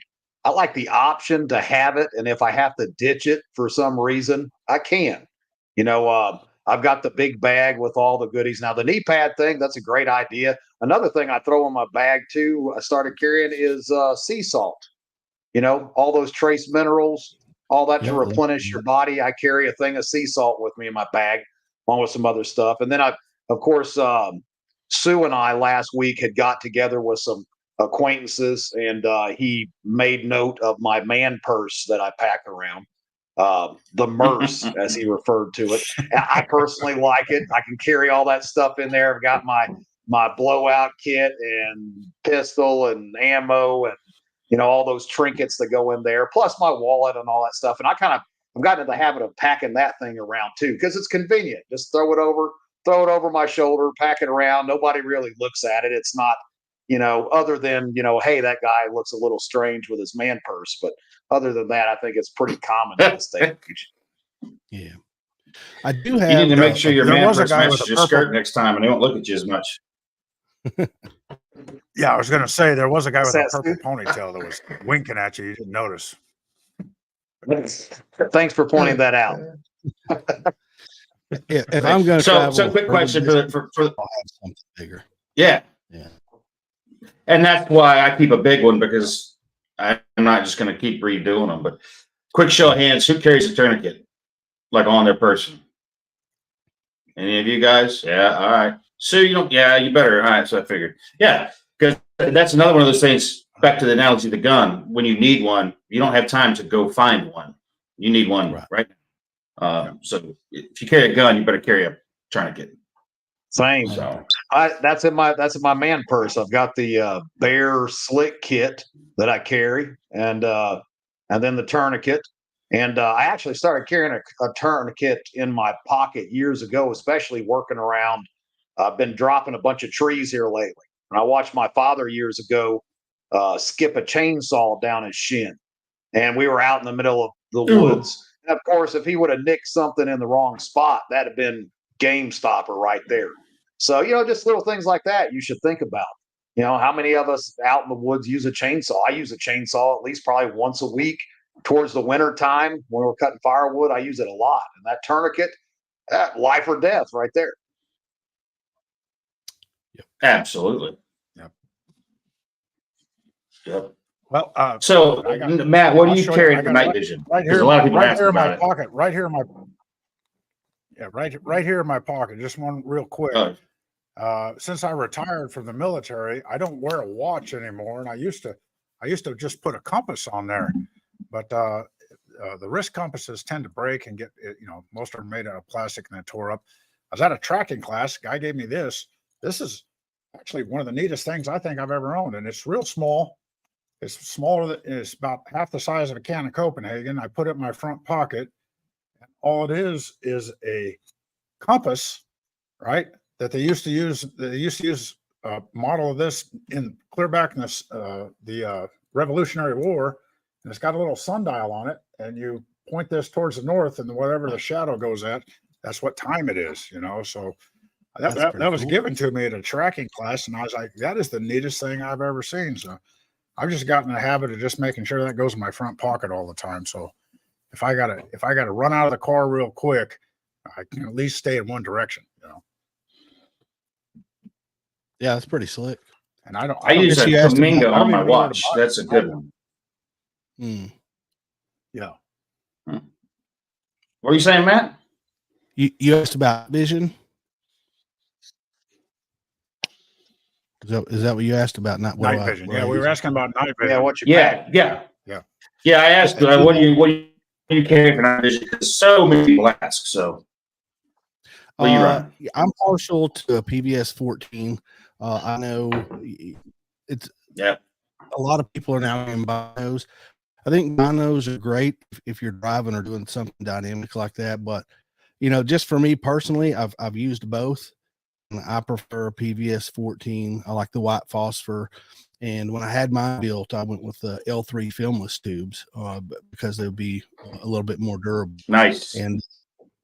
the option to have it, and if I have to ditch it for some reason, I can. I've got the big bag with all the goodies. Now, the knee pad thing, that's a great idea. Another thing I throw in my bag, too, I started carrying is sea salt. All those trace minerals, all that to replenish your body. I carry a thing of sea salt with me in my bag, along with some other stuff. And then, of course, Sue and I last week had got together with some acquaintances, and he made note of my man purse that I pack around. The Merce, as he referred to it. I personally like it. I can carry all that stuff in there. I've got my blowout kit and pistol and ammo and all those trinkets that go in there, plus my wallet and all that stuff. And I've gotten in the habit of packing that thing around too, because it's convenient. Just throw it over my shoulder, pack it around. Nobody really looks at it. It's not, other than, hey, that guy looks a little strange with his man purse. But other than that, I think it's pretty common in this stage. Yeah. I do have. You need to make sure your man purse matches your skirt next time, and they won't look at you as much. Yeah, I was going to say there was a guy with a purple ponytail that was winking at you. You didn't notice. Thanks for pointing that out. If I'm going to travel, so quick question for I'll have something bigger. Yeah. And that's why I keep a big one, because I'm not just going to keep redoing them. But quick show of hands, who carries a tourniquet like on their person? Any of you guys? Yeah. All right. Sue, you don't. Yeah, you better. All right. So I figured. Yeah, because that's another one of those things. back to the analogy of the gun. When you need one, you don't have time to go find one. You need one right now. So if you carry a gun, you better carry a tourniquet. Same. So that's in my man purse. I've got the Bear Slick kit that I carry, and then the tourniquet. And I actually started carrying a tourniquet in my pocket years ago, especially working around. I've been dropping a bunch of trees here lately, and I watched my father years ago skip a chainsaw down his shin, and we were out in the middle of the woods. And of course, if he would have nicked something in the wrong spot, that'd have been game stopper right there. So, just little things like that you should think about. How many of us out in the woods use a chainsaw? I use a chainsaw at least probably once a week towards the winter time when we're cutting firewood. I use it a lot. And that tourniquet, life or death right there. absolutely. Yep. Well, so Matt, what do you carry for night vision? Because a lot of people ask about it. Pocket, right here in my right here in my pocket. Just one real quick. Since I retired from the military, I don't wear a watch anymore, and I used to just put a compass on there, but the wrist compasses tend to break and get most of them made out of plastic and then tore up. I was at a tracking class. Guy gave me this. This is actually one of the neatest things I think I've ever owned, and it's real small. It's smaller. It's about half the size of a can of Copenhagen. I put it in my front pocket. And all it is a compass, right? That they used to use. They used to use a model of this in clear back in the Revolutionary War, and it's got a little sundial on it. And you point this towards the north, and whatever the shadow goes at, that's what time it is. So that was given to me at a tracking class, and I was like, that is the neatest thing I've ever seen. So I've just gotten in the habit of just making sure that goes in my front pocket all the time. So if I gotta run out of the car real quick, I can at least stay in one direction. Yeah, that's pretty slick. And I use a Flamingo on my watch. That's a good one. Yeah. What are you saying, Matt? You asked about vision. Is that what you asked about? Not night vision. Yeah, we were asking about night vision. Yeah, what you Yeah, I asked what do you carry for night vision? Because so many people ask. So what do you run? I'm partial to a PVS 14. I know it's a lot of people are now in binos. I think binos are great if you're driving or doing something dynamic like that. But just for me personally, I've used both. I prefer PVS 14. I like the white phosphor. And when I had mine built, I went with the L3 filmless tubes because they'll be a little bit more durable. Nice. And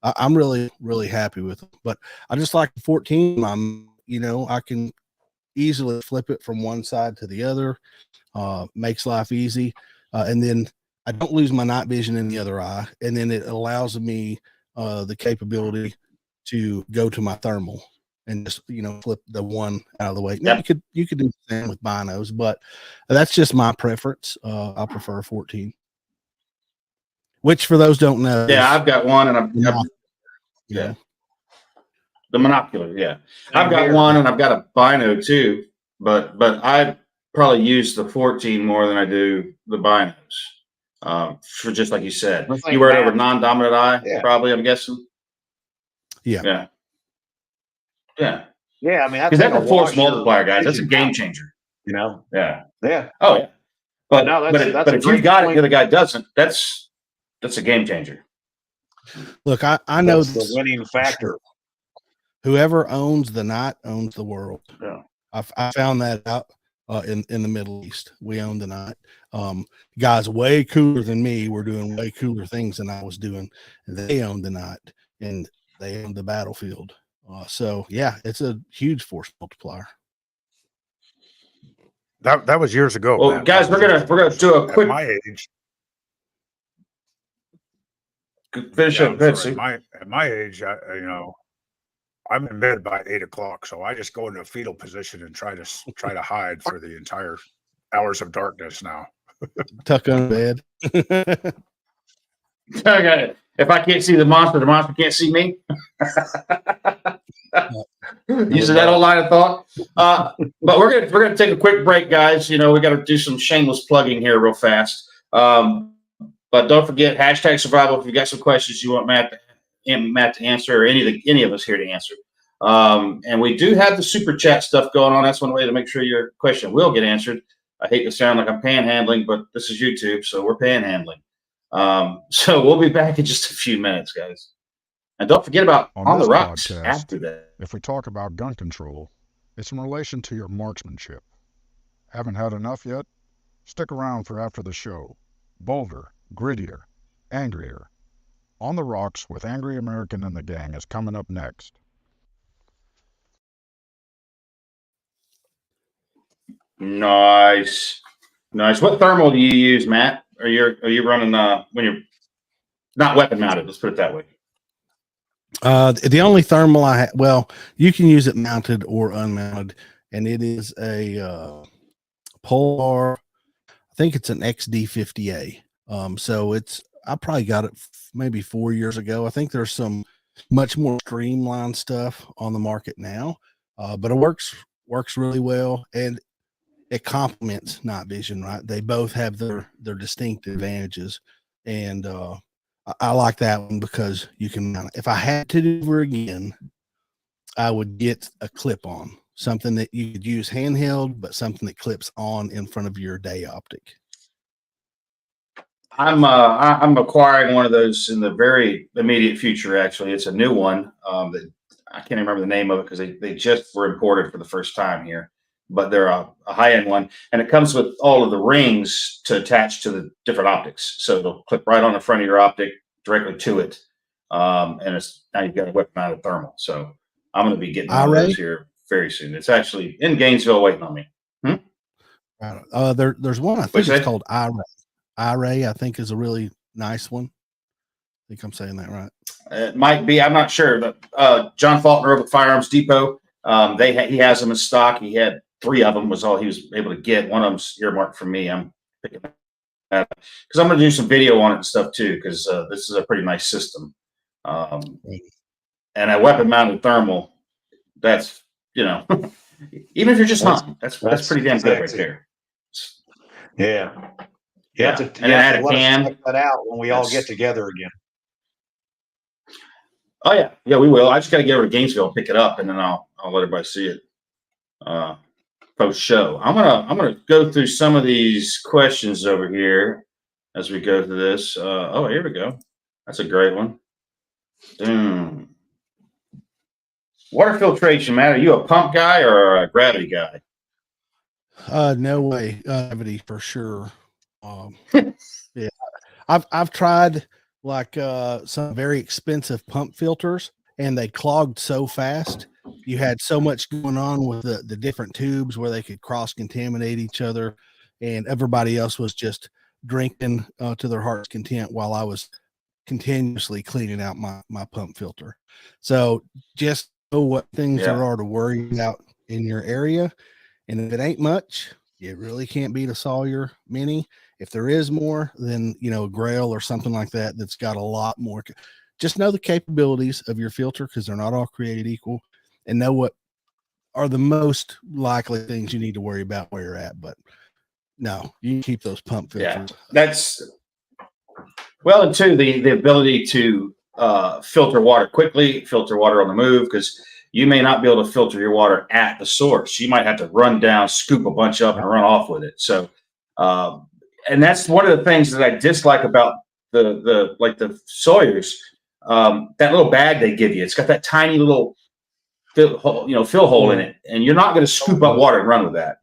I'm really, really happy with them. But I just like the 14. I can easily flip it from one side to the other. Makes life easy. And then I don't lose my night vision in the other eye. And then it allows me the capability to go to my thermal and just flip the one out of the way. Now you could do the same with binos, but that's just my preference. I prefer 14. Which for those don't know, I've got one, and I'm the monocular. Yeah, I've got one, and I've got a bino too. But I probably use the 14 more than I do the binos. For just like you said, you wear it over non-dominant eye, probably. I'm guessing. Yeah. Yeah. I mean, because that's a force multiplier, guys. That's a game changer. Yeah. Oh yeah. But but if you've got it, the other guy doesn't. That's a game changer. Look, I know the winning factor. Whoever owns the night owns the world. Yeah. I found that out in the Middle East. We own the night. Guys way cooler than me were doing way cooler things than I was doing. They owned the night, and they owned the battlefield. So yeah, it's a huge force multiplier. That was years ago. Well, Matt. guys, we're gonna do a quick. At my age, finish up. At my age, I'm in bed by 8 o'clock, so I just go into a fetal position and try to hide for the entire hours of darkness now. Tuck on bed. Okay. If I can't see the monster can't see me. Using that whole line of thought. But we're gonna take a quick break, guys. We got to do some shameless plugging here real fast. But don't forget #survival if you got some questions you want Matt to answer, or any of us here to answer. And we do have the super chat stuff going on. That's one way to make sure your question will get answered. I hate to sound like I'm panhandling, but this is YouTube, so we're panhandling. So we'll be back in just a few minutes, guys. And don't forget about On the Rocks podcast, after that. If we talk about gun control, it's in relation to your marksmanship. Haven't had enough yet? Stick around for after the show. Bolder, grittier, angrier. On the Rocks with Angry American and the Gang is coming up next. Nice. What thermal do you use, Matt? Are you running when you're not weapon mounted? Let's put it that way. The only thermal I have, well, you can use it mounted or unmounted, and it is a Polar. I think it's an XD50A. So I probably got it maybe 4 years ago. I think there's some much more streamlined stuff on the market now, but it works really well, and it complements night vision. Right? They both have their distinct advantages, and I like that one because you can. If I had to do it over again, I would get a clip on, something that you could use handheld, but something that clips on in front of your day optic. I'm acquiring one of those in the very immediate future. Actually, it's a new one that I can't remember the name of it because they just were imported for the first time here. But they're a high-end one, and it comes with all of the rings to attach to the different optics. So it'll clip right on the front of your optic directly to it, and now you've got a weapon-mounted thermal. So I'm going to be getting one of those here very soon. It's actually in Gainesville waiting on me. There's one I think it's called iRay. I think is a really nice one. I think I'm saying that right. It might be. I'm not sure, but John Faulkner over at Firearms Depot, he has them in stock. He had 3 of them was all he was able to get. One of them's earmarked for me. I'm picking that because I'm going to do some video on it and stuff too, because this is a pretty nice system. And a weapon-mounted thermal, that's, even if you're just hunting, that's pretty damn good right there. Yeah. You have to let us check that out when we all get together again. Oh yeah, we will. I just got to get over to Gainesville and pick it up, and then I'll let everybody see it post show. I'm gonna go through some of these questions over here as we go through this. Here we go. That's a great one. Water filtration, Matt. Are you a pump guy or a gravity guy? No way, gravity for sure. Yeah, I've tried like some very expensive pump filters, and they clogged so fast. You had so much going on with the different tubes where they could cross contaminate each other, and everybody else was just drinking to their heart's content while I was continuously cleaning out my pump filter. So just know what things there are to worry about in your area, and if it ain't much, you really can't beat a Sawyer Mini. If there is more, then a Grail or something like that that's got a lot more. Just know the capabilities of your filter, because they're not all created equal, and know what are the most likely things you need to worry about where you're at. But no, you can keep those pump filters. Yeah, that's well, and two, the ability to filter water quickly, filter water on the move, because you may not be able to filter your water at the source. You might have to run down, scoop a bunch up, and run off with it. So, and that's one of the things that I dislike about the Sawyers. That little bag they give you, it's got that tiny little fill hole in it, and you're not going to scoop up water and run with that.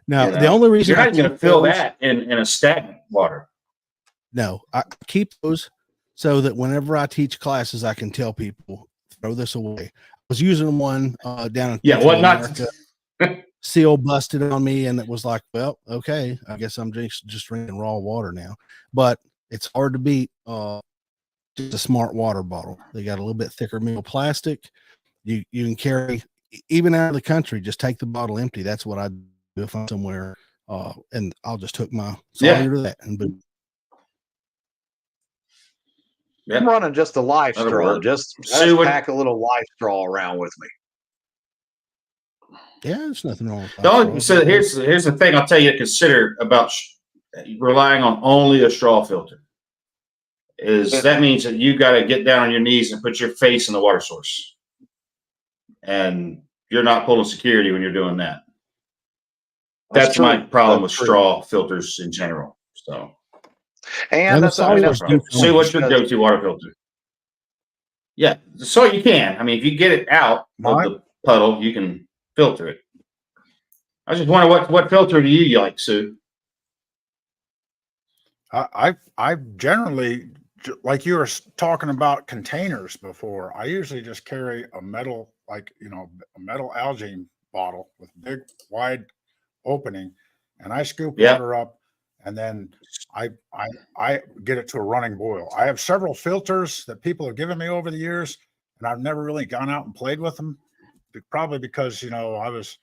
Now, the only reason you're not going to fill that in a stagnant water. No, I keep those so that whenever I teach classes, I can tell people, throw this away. I was using one down in what not? Seal busted on me, and it was like, well, okay, I guess I'm just drinking raw water now. But it's hard to beat just a smart water bottle. They got a little bit thicker metal plastic. You can carry even out of the country. Just take the bottle empty. That's what I do if I'm somewhere, and I'll just hook my Sawyer to that and boom. Yep. I'm running just a live That'll straw. work. Just Sue, pack a little live straw around with me. Yeah, there's nothing wrong with The only, that. so here's the thing I'll tell you to consider about relying on only a straw filter is that means that you got to get down on your knees and put your face in the water source, and you're not pulling security when you're doing that. That's my problem with straw filters in general. So, and that's see what's your go-to water filter. Yeah, so you can. I mean, if you get it out of the puddle, you can filter it. I just wonder what filter do you like, Sue? I generally, like you were talking about containers before, I usually just carry a metal, like, a metal algae bottle with big wide opening, and I scoop water up, and then I get it to a running boil. I have several filters that people have given me over the years, and I've never really gone out and played with them, probably because I was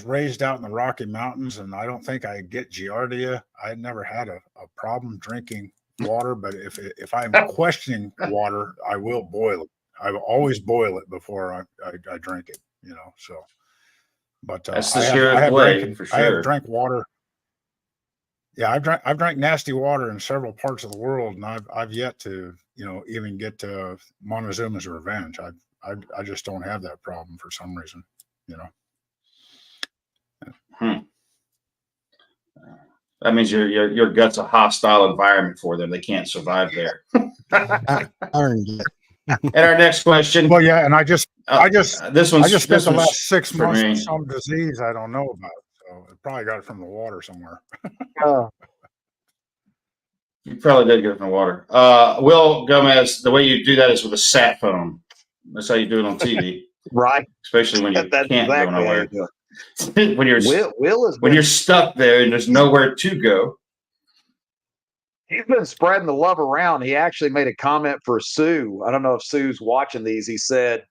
raised out in the Rocky Mountains, and I don't think I get giardia. I never had a problem drinking water, but if I'm questioning water, I will boil it. I will always boil it before I drink it. So. But that's the surest way, for sure. I have drank water. Yeah, I've drank nasty water in several parts of the world, and I've yet to even get to Montezuma's Revenge. I just don't have that problem for some reason. That means your gut's a hostile environment for them. They can't survive there. I earned it. And our next question. Well, yeah, and I just spent the last 6 months with some disease I don't know about, so I probably got it from the water somewhere. You probably did get it from the water. Will Gomez, the way you do that is with a sat phone. That's how you do it on TV, right? Especially when you can't go nowhere. when you're you're stuck there and there's nowhere to go. He's been spreading the love around. He actually made a comment for Sue. I don't know if Sue's watching these. He said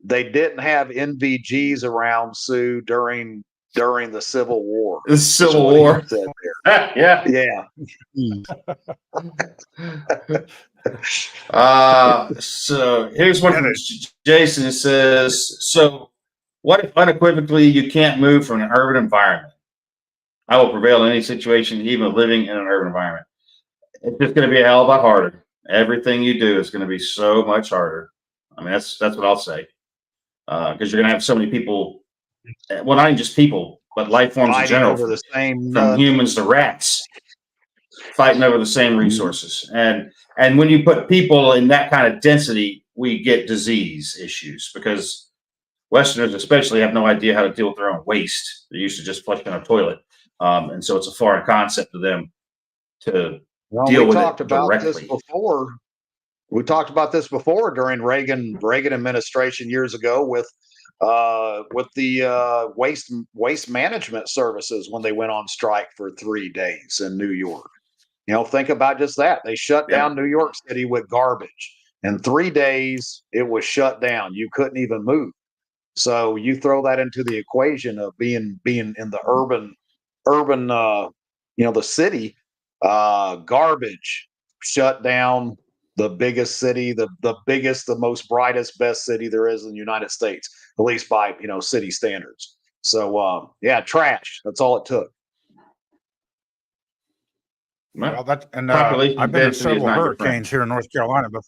they didn't have NVGs around Sue during the Civil War. The Civil War. Yeah. So here's one from Jason. Says, so what if unequivocally you can't move from an urban environment? I will prevail in any situation, even living in an urban environment. It's just going to be a hell of a lot harder. Everything you do is going to be so much harder. I mean, that's what I'll say. Because you're going to have so many people, well, not even just people, but life forms in general, from humans to rats, fighting over the same resources. And when you put people in that kind of density, we get disease issues because Westerners especially have no idea how to deal with their own waste. They're used to just flushing a toilet. And so it's a foreign concept to them to deal with it directly. We talked about this before during Reagan administration years ago with the waste management services when they went on strike for 3 days in New York. Think about just that. They shut down New York City with garbage. In 3 days, it was shut down. You couldn't even move. So you throw that into the equation of being in the urban, the city, garbage, shut down the biggest city, the biggest, the most brightest, best city there is in the United States, at least by, city standards. So, trash. That's all it took. Well, I've been in several hurricanes here in North Carolina, but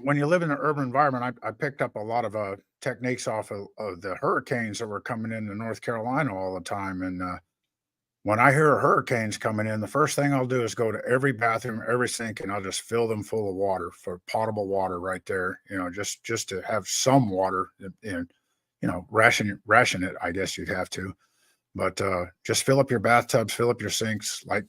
when you live in an urban environment, I picked up a lot of techniques off of the hurricanes that were coming into North Carolina all the time. And when I hear hurricanes coming in, the first thing I'll do is go to every bathroom, every sink, and I'll just fill them full of water, for potable water right there. Just to have some water, and ration it. I guess you'd have to. But just fill up your bathtubs, fill up your sinks, like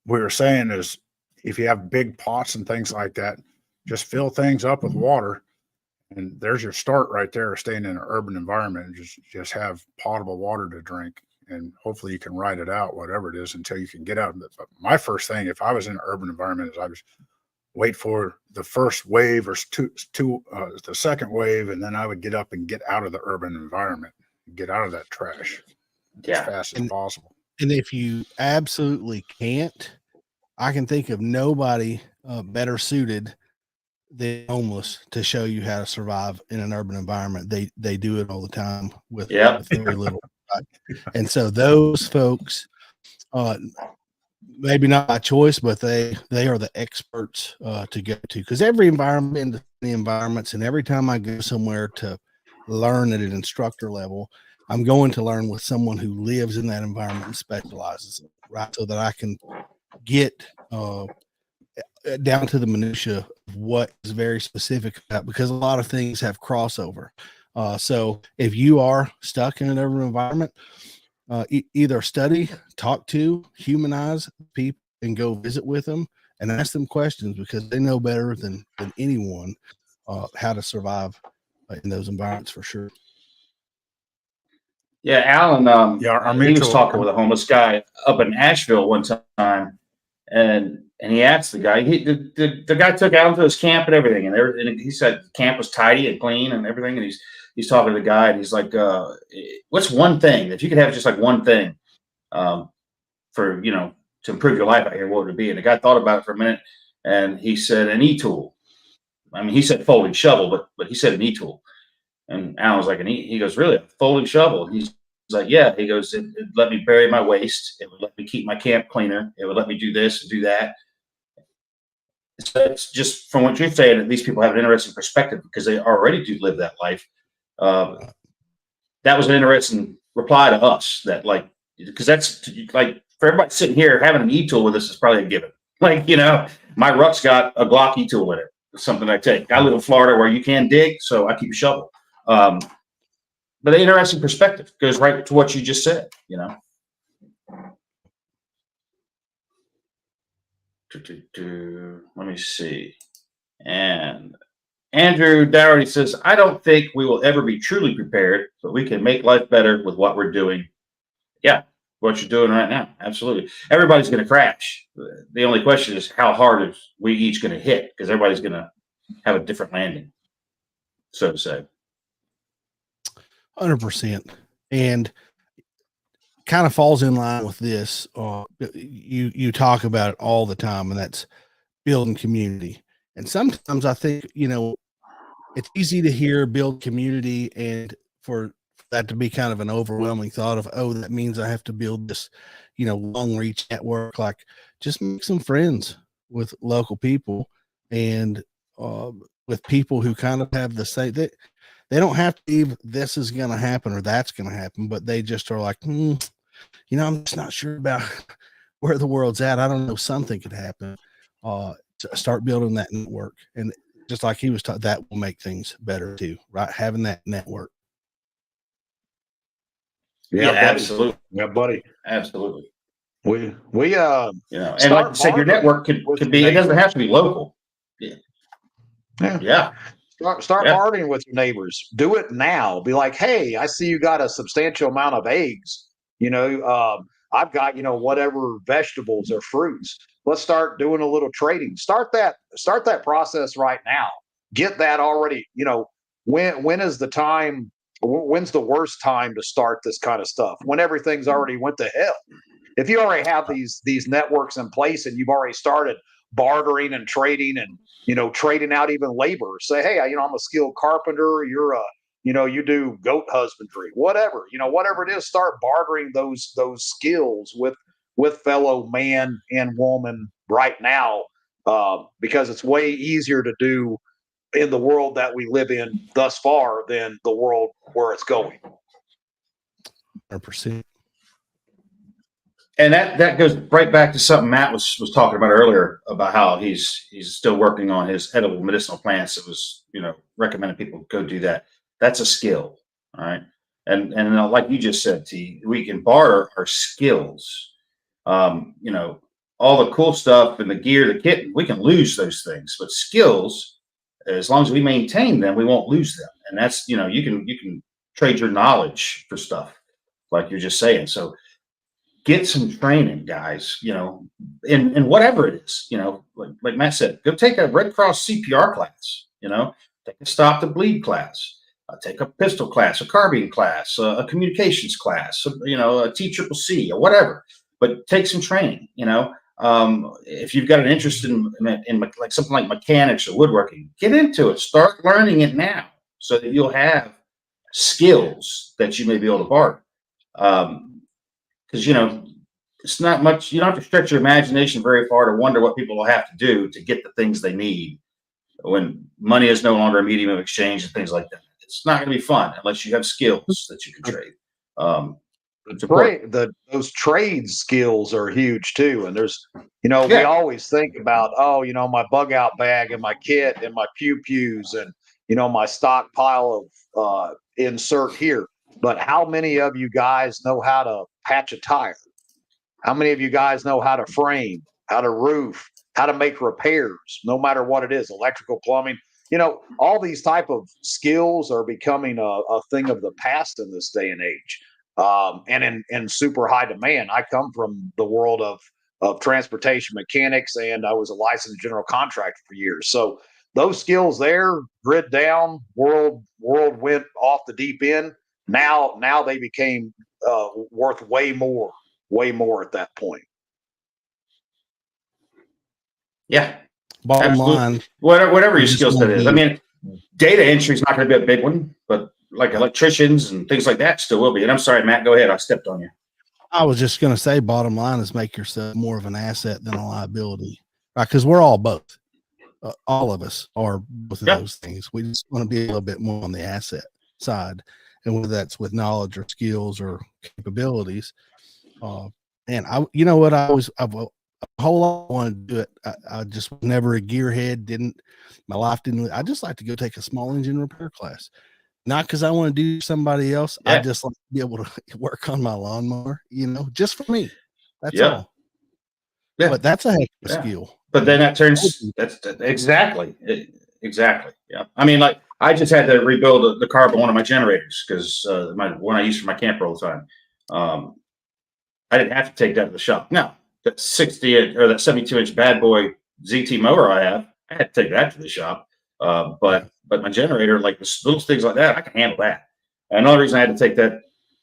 we were saying, is if you have big pots and things like that, just fill things up with water, and there's your start right there. Staying in an urban environment, and just have potable water to drink, and hopefully you can ride it out, whatever it is, until you can get out. But my first thing, if I was in an urban environment, is I was wait for the first wave or the second wave, and then I would get up and get out of the urban environment, get out of that trash as fast as possible. And if you absolutely can't, I can think of nobody better suited than homeless to show you how to survive in an urban environment. They do it all the time with very little. Right? And so those folks, maybe not by choice, but they are the experts to go to, because every environment, the environments, and every time I go somewhere to learn at an instructor level, I'm going to learn with someone who lives in that environment and specializes, right? So that I can get down to the minutia of what is very specific about, because a lot of things have crossover. So if you are stuck in an urban environment, either study, talk to, humanize people, and go visit with them and ask them questions, because they know better than anyone how to survive in those environments for sure. Yeah, Alan. He was mutual- talking with a homeless guy up in Asheville one time, and he asked the guy. The guy took Alan to his camp and everything, and he said the camp was tidy and clean and everything. And he's talking to the guy, and he's like, "What's one thing that you could have, just like one thing, for to improve your life out here? What would it be?" And the guy thought about it for a minute, and he said an e-tool. I mean, he said folding shovel, but he said an e-tool. And Alan was like, he goes, "Really, a folding shovel?" And he's like, "Yeah." He goes, it let me bury my waste. It would let me keep my camp cleaner. It would let me do this and do that. So it's just from what you're saying, these people have an interesting perspective because they already do live that life. That was an interesting reply to us, that because that's like, for everybody sitting here, having an e-tool with us is probably a given. Like, my ruck's got a Glock e-tool in it, something I take. I live in Florida where you can dig, so I keep a shovel. But the interesting perspective goes right to what you just said, Let me see. And Andrew Dougherty says, "I don't think we will ever be truly prepared, but we can make life better with what we're doing." Yeah, what you're doing right now. Absolutely. Everybody's going to crash. The only question is how hard are we each going to hit, because everybody's going to have a different landing, so to say. 100%. And kind of falls in line with this. You talk about it all the time, and that's building community. And sometimes I think, it's easy to hear build community, and for that to be kind of an overwhelming thought of, oh, that means I have to build this, long reach network. Like, just make some friends with local people, and with people who kind of have the same, they don't have to believe this is going to happen or that's going to happen, but they just are like, I'm just not sure about where the world's at. I don't know, something could happen. Start building that network. And just like he was taught, that will make things better too, right? Having that network. Yeah, absolutely. Yeah, buddy. Absolutely. We and like I said, your network could be, it doesn't have to be local. Yeah. Start bartering with your neighbors. Do it now. Be like, "Hey, I see you got a substantial amount of eggs. I've got, whatever vegetables or fruits. Let's start doing a little trading." Start that process right now. Get that already. When is the time? When's the worst time to start this kind of stuff? When everything's already went to hell. If you already have these networks in place and you've already started bartering and trading and trading out even labor. Say, "Hey, I'm a skilled carpenter. You're you do goat husbandry, whatever it is." Start bartering those skills with fellow man and woman right now, because it's way easier to do in the world that we live in thus far than the world where it's going. 100%. And that goes right back to something Matt was talking about earlier, about how he's still working on his edible medicinal plants. It was, recommending people go do that. That's a skill. All right. And like you just said, T, we can barter our skills. All the cool stuff and the gear, the kit, we can lose those things, but skills, as long as we maintain them, we won't lose them. And that's, you can trade your knowledge for stuff, like you're just saying. So get some training, guys, in whatever it is, like Matt said, go take a Red Cross CPR class, take a Stop the Bleed class, take a pistol class, a carbine class, a communications class, a TCCC or whatever. But take some training. If you've got an interest in like something like mechanics or woodworking, get into it. Start learning it now, so that you'll have skills that you may be able to borrow. Because it's not much. You don't have to stretch your imagination very far to wonder what people will have to do to get the things they need when money is no longer a medium of exchange and things like that. It's not going to be fun unless you have skills that you can trade. Those trade skills are huge too. And there's, we always think about, my bug out bag and my kit and my pews and, my stockpile of insert here. But how many of you guys know how to patch a tire? How many of you guys know how to frame, how to roof, how to make repairs, no matter what it is, electrical, plumbing? All these type of skills are becoming a thing of the past in this day and age. And in super high demand. I come from the world of transportation mechanics, and I was a licensed general contractor for years. So those skills there, grid down, world went off the deep end. Now they became worth way more at that point. Yeah. Bottom Absolutely. line, whatever your skill set is. I mean, data entry is not going to be a big one, but like electricians and things like that still will be. And I'm sorry, Matt, go ahead. I stepped on you. I was just going to say, bottom line is make yourself more of an asset than a liability, right? Because we're all both. All of us are both of those things. We just want to be a little bit more on the asset side, and whether that's with knowledge or skills or capabilities. And I've a whole lot wanted to do it. I just was never a gearhead. My life didn't. I just like to go take a small engine repair class. Not because I want to do somebody else. I just like to be able to work on my lawnmower, just for me. That's all. Yeah. But that's a heck of a skill. But then that's exactly. Yeah. I mean, like I just had to rebuild the carb on one of my generators because one I use for my camper all the time. I didn't have to take that to the shop. No, that 72-inch bad boy ZT mower I had to take that to the shop. But my generator, like the little things like that, I can handle that. And the only reason I had to take that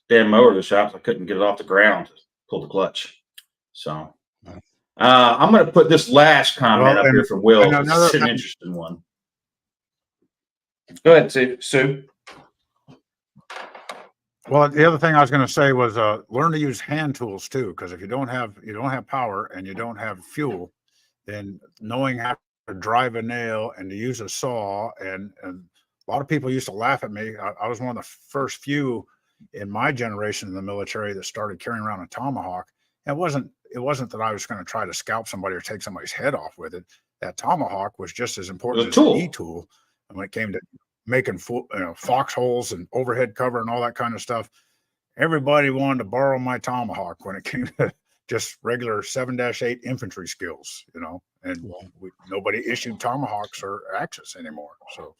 damn mower to the shop is I couldn't get it off the ground to pull the clutch. So I'm going to put this last comment up here from Will. It's an interesting one. Go ahead, Sue. Well, the other thing I was going to say was learn to use hand tools too, because if you don't have power and you don't have fuel, then knowing how to drive a nail and to use a saw, and a lot of people used to laugh at me. I was one of the first few in my generation in the military that started carrying around a tomahawk. It wasn't that I was going to try to scalp somebody or take somebody's head off with it. That tomahawk was just as important as an e-tool. And when it came to making foxholes and overhead cover and all that kind of stuff, everybody wanted to borrow my tomahawk when it came to just regular 7-8 infantry skills, and nobody issued tomahawks or axes anymore. So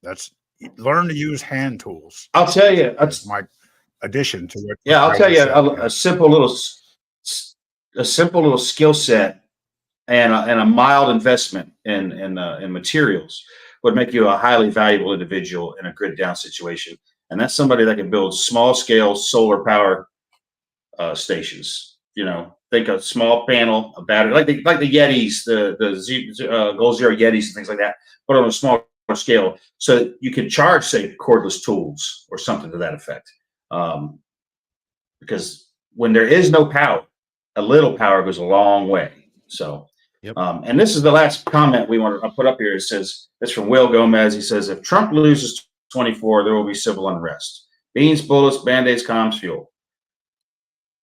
that's learn to use hand tools. I'll tell you, that's my addition to it. Yeah, I'll tell you a simple little skill set and a mild investment in materials would make you a highly valuable individual in a grid down situation. And that's somebody that can build small scale solar power stations. Think a small panel, a battery, like the Yetis, the Goal Zero Yetis and things like that, but on a smaller scale, so you can charge, say, cordless tools or something to that effect. Because when there is no power, a little power goes a long way. So, and this is the last comment we want to put up here. It says, it's from Will Gomez. He says, if Trump loses 24, there will be civil unrest. Beans, bullets, band-aids, comms, fuel.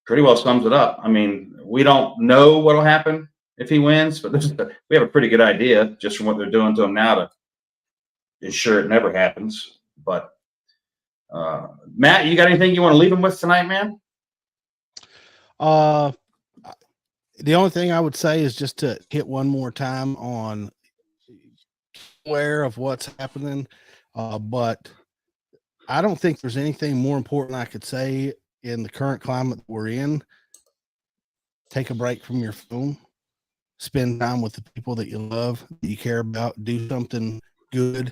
Pretty well sums it up. I mean, we don't know what will happen if he wins, but we have a pretty good idea just from what they're doing to him now to ensure it never happens. But Matt, you got anything you want to leave him with tonight, man? The only thing I would say is just to hit one more time on aware of what's happening. But I don't think there's anything more important I could say in the current climate we're in. Take a break from your phone, spend time with the people that you love, that you care about, do something good,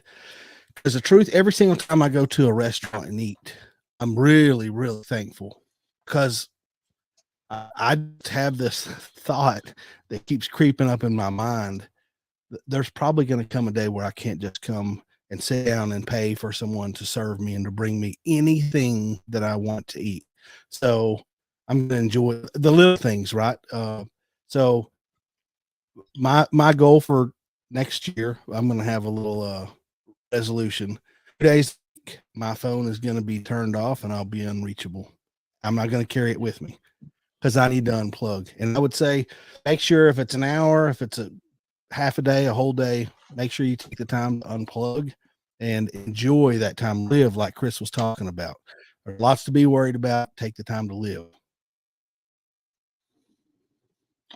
because the truth, every single time I go to a restaurant and eat, I'm really, really thankful, because I have this thought that keeps creeping up in my mind. There's probably going to come a day where I can't just come and sit down and pay for someone to serve me and to bring me anything that I want to eat. So I'm going to enjoy the little things, right? So my goal for next year, I'm going to have a little resolution. 2 days, my phone is going to be turned off and I'll be unreachable. I'm not going to carry it with me because I need to unplug. And I would say, make sure if it's an hour, if it's a half a day, a whole day, make sure you take the time to unplug and enjoy that time. Live like Chris was talking about. There's lots to be worried about. Take the time to live.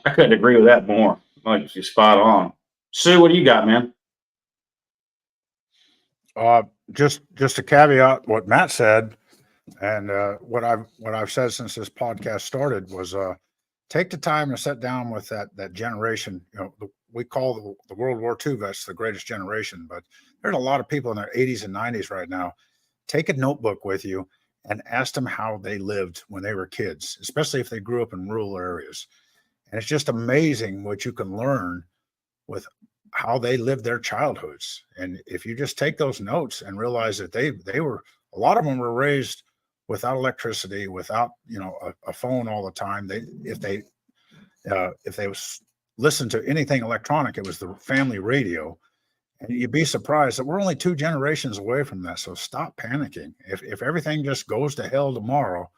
I couldn't agree with that more. Like, you're spot on. Sue, what do you got, man? Just to caveat what Matt said, and what I've said since this podcast started was, take the time to sit down with that generation. We call the World War II vets the greatest generation, but there's a lot of people in their 80s and 90s right now. Take a notebook with you and ask them how they lived when they were kids, especially if they grew up in rural areas. And it's just amazing what you can learn with how they lived their childhoods. And if you just take those notes and realize that they were, a lot of them were raised without electricity, without, a phone all the time. If they listen to anything electronic, it was the family radio. And you'd be surprised that we're only 2 generations away from that. So stop panicking. If everything just goes to hell tomorrow,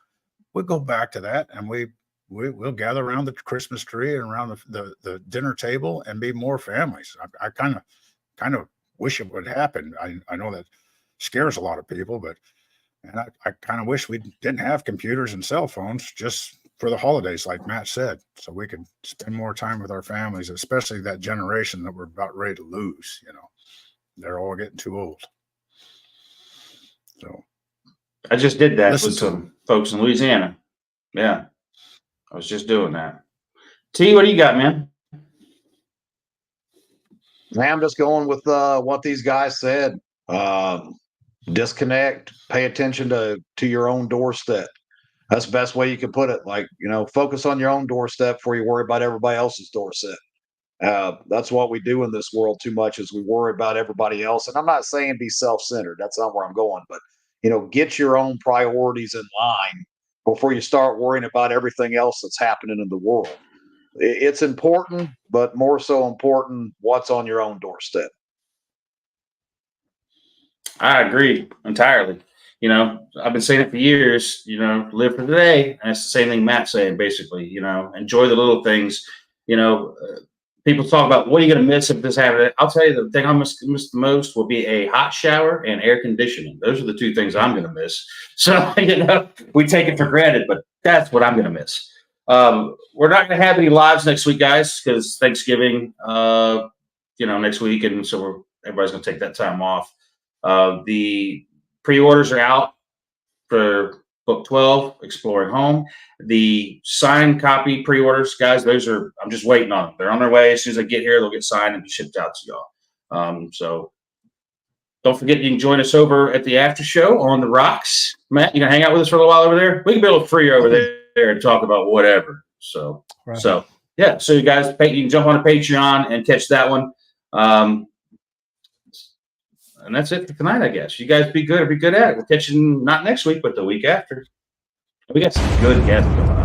we'll go back to that, and we'll gather around the Christmas tree and around the dinner table and be more families. I kind of wish it would happen. I know that scares a lot of people, but I kind of wish we didn't have computers and cell phones just for the holidays, like Matt said, so we could spend more time with our families, especially that generation that we're about ready to lose. They're all getting too old. So I just did that with some folks in Louisiana. Yeah, I was just doing that. T, what do you got, man? I'm just going with what these guys said. Disconnect, pay attention to your own doorstep. That's the best way you can put it. Like, focus on your own doorstep before you worry about everybody else's doorstep. That's what we do in this world too much, is we worry about everybody else. And I'm not saying be self-centered. That's not where I'm going. But, get your own priorities in line before you start worrying about everything else that's happening in the world. It's important, but more so important, what's on your own doorstep. I agree entirely. I've been saying it for years, live for today. And it's the same thing Matt's saying, basically, enjoy the little things. People talk about, what are you going to miss if this happens? I'll tell you, the thing I miss the most will be a hot shower and air conditioning. Those are the 2 things I'm going to miss. So, we take it for granted, but that's what I'm going to miss. We're not going to have any lives next week, guys, because Thanksgiving, next week. And so everybody's going to take that time off. The pre-orders are out for book 12, Exploring Home. The signed copy pre-orders, guys, I'm just waiting on them. They're on their way. As soon as I get here, they'll get signed and be shipped out to y'all. So don't forget, you can join us over at the after show on the rocks. Matt, you gonna hang out with us for a little while over there? We can be a little free over there and talk about whatever. So, right. So you guys, you can jump on a Patreon and catch that one. And that's it for tonight, I guess. You guys be good at it. We'll catch you not next week, but the week after. We got some good guests going on.